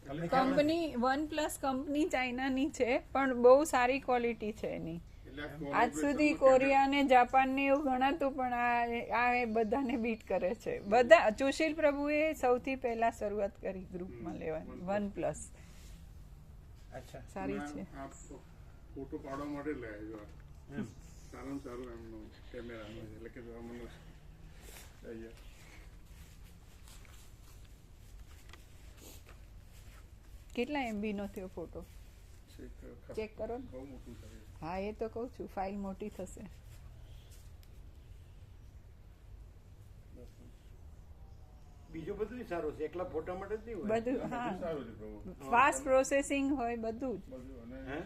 તમને ખ્યાલ નથી? કંપની OnePlus કંપની ચાઇનાની છે પણ બહુ સારી ક્વોલિટી છે એની. આજ સુધી કોરિયા ને જાપાન ને એવું ગણાતું પણ આ એ બધાને બીટ કરે છે. બધા સુશીલ પ્રભુએ સૌથી પહેલા શરૂઆત કરી ગ્રુપમાં લેવાની OnePlus. અચ્છા સારી છે. આપ ફોટો પાડવા માટે લે આવ્યો એમ. સારામાં સારું એમનો કેમેરા એટલે કે મને અહીંયા કેટલા MB નો થયો ફોટો ચેક કરો ને. બહુ મોટું છે હા એ તો કહું છું ફાઇલ મોટી થશે. બીજું બધું સારું છે એકલા ફોટા માટે જ નહીં હોય. બધું હા સારું છે પ્રભુ ફાસ્ટ પ્રોસેસિંગ હોય બધું જ. બધું અને હે?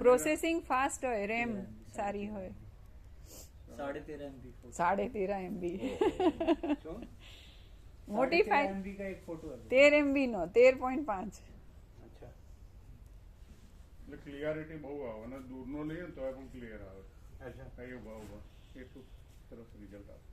પ્રોસેસિંગ ફાસ્ટ હોય રેમ સારી હોય. 13.5 MB फोटो 13.5 MB શું? મોટી ફાઇલ 13 MB का एक फोटो है 13 MB નો 13.5 અચ્છા એટલે ક્લિયરિટી બહુ આવે અને દૂરનો લઈએ ને તો પણ ક્લિયર આવે. અચ્છા કઈ ભાવ એટલું સરસ રિઝલ્ટ આવે.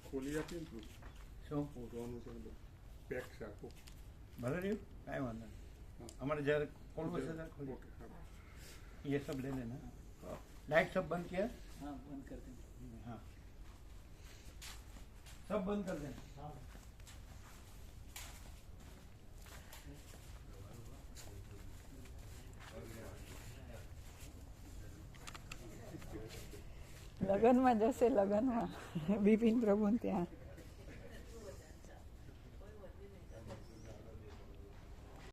ખોલી આપીએ ને તું શું ફોટોનું છે બધું પેક છે આખું. ભલે રહ્યું કાંઈ વાંધો નહીં. हमारे जरा खोल बस इधर खोलिए. ઓકે હા ये सब ले लेना. लाइट सब बंद किया? हाँ बंद कर देंगे हाँ सब बंद कर देना. हाँ લગનમાં જશે લગનમાં બિપિન પ્રભુ ત્યાં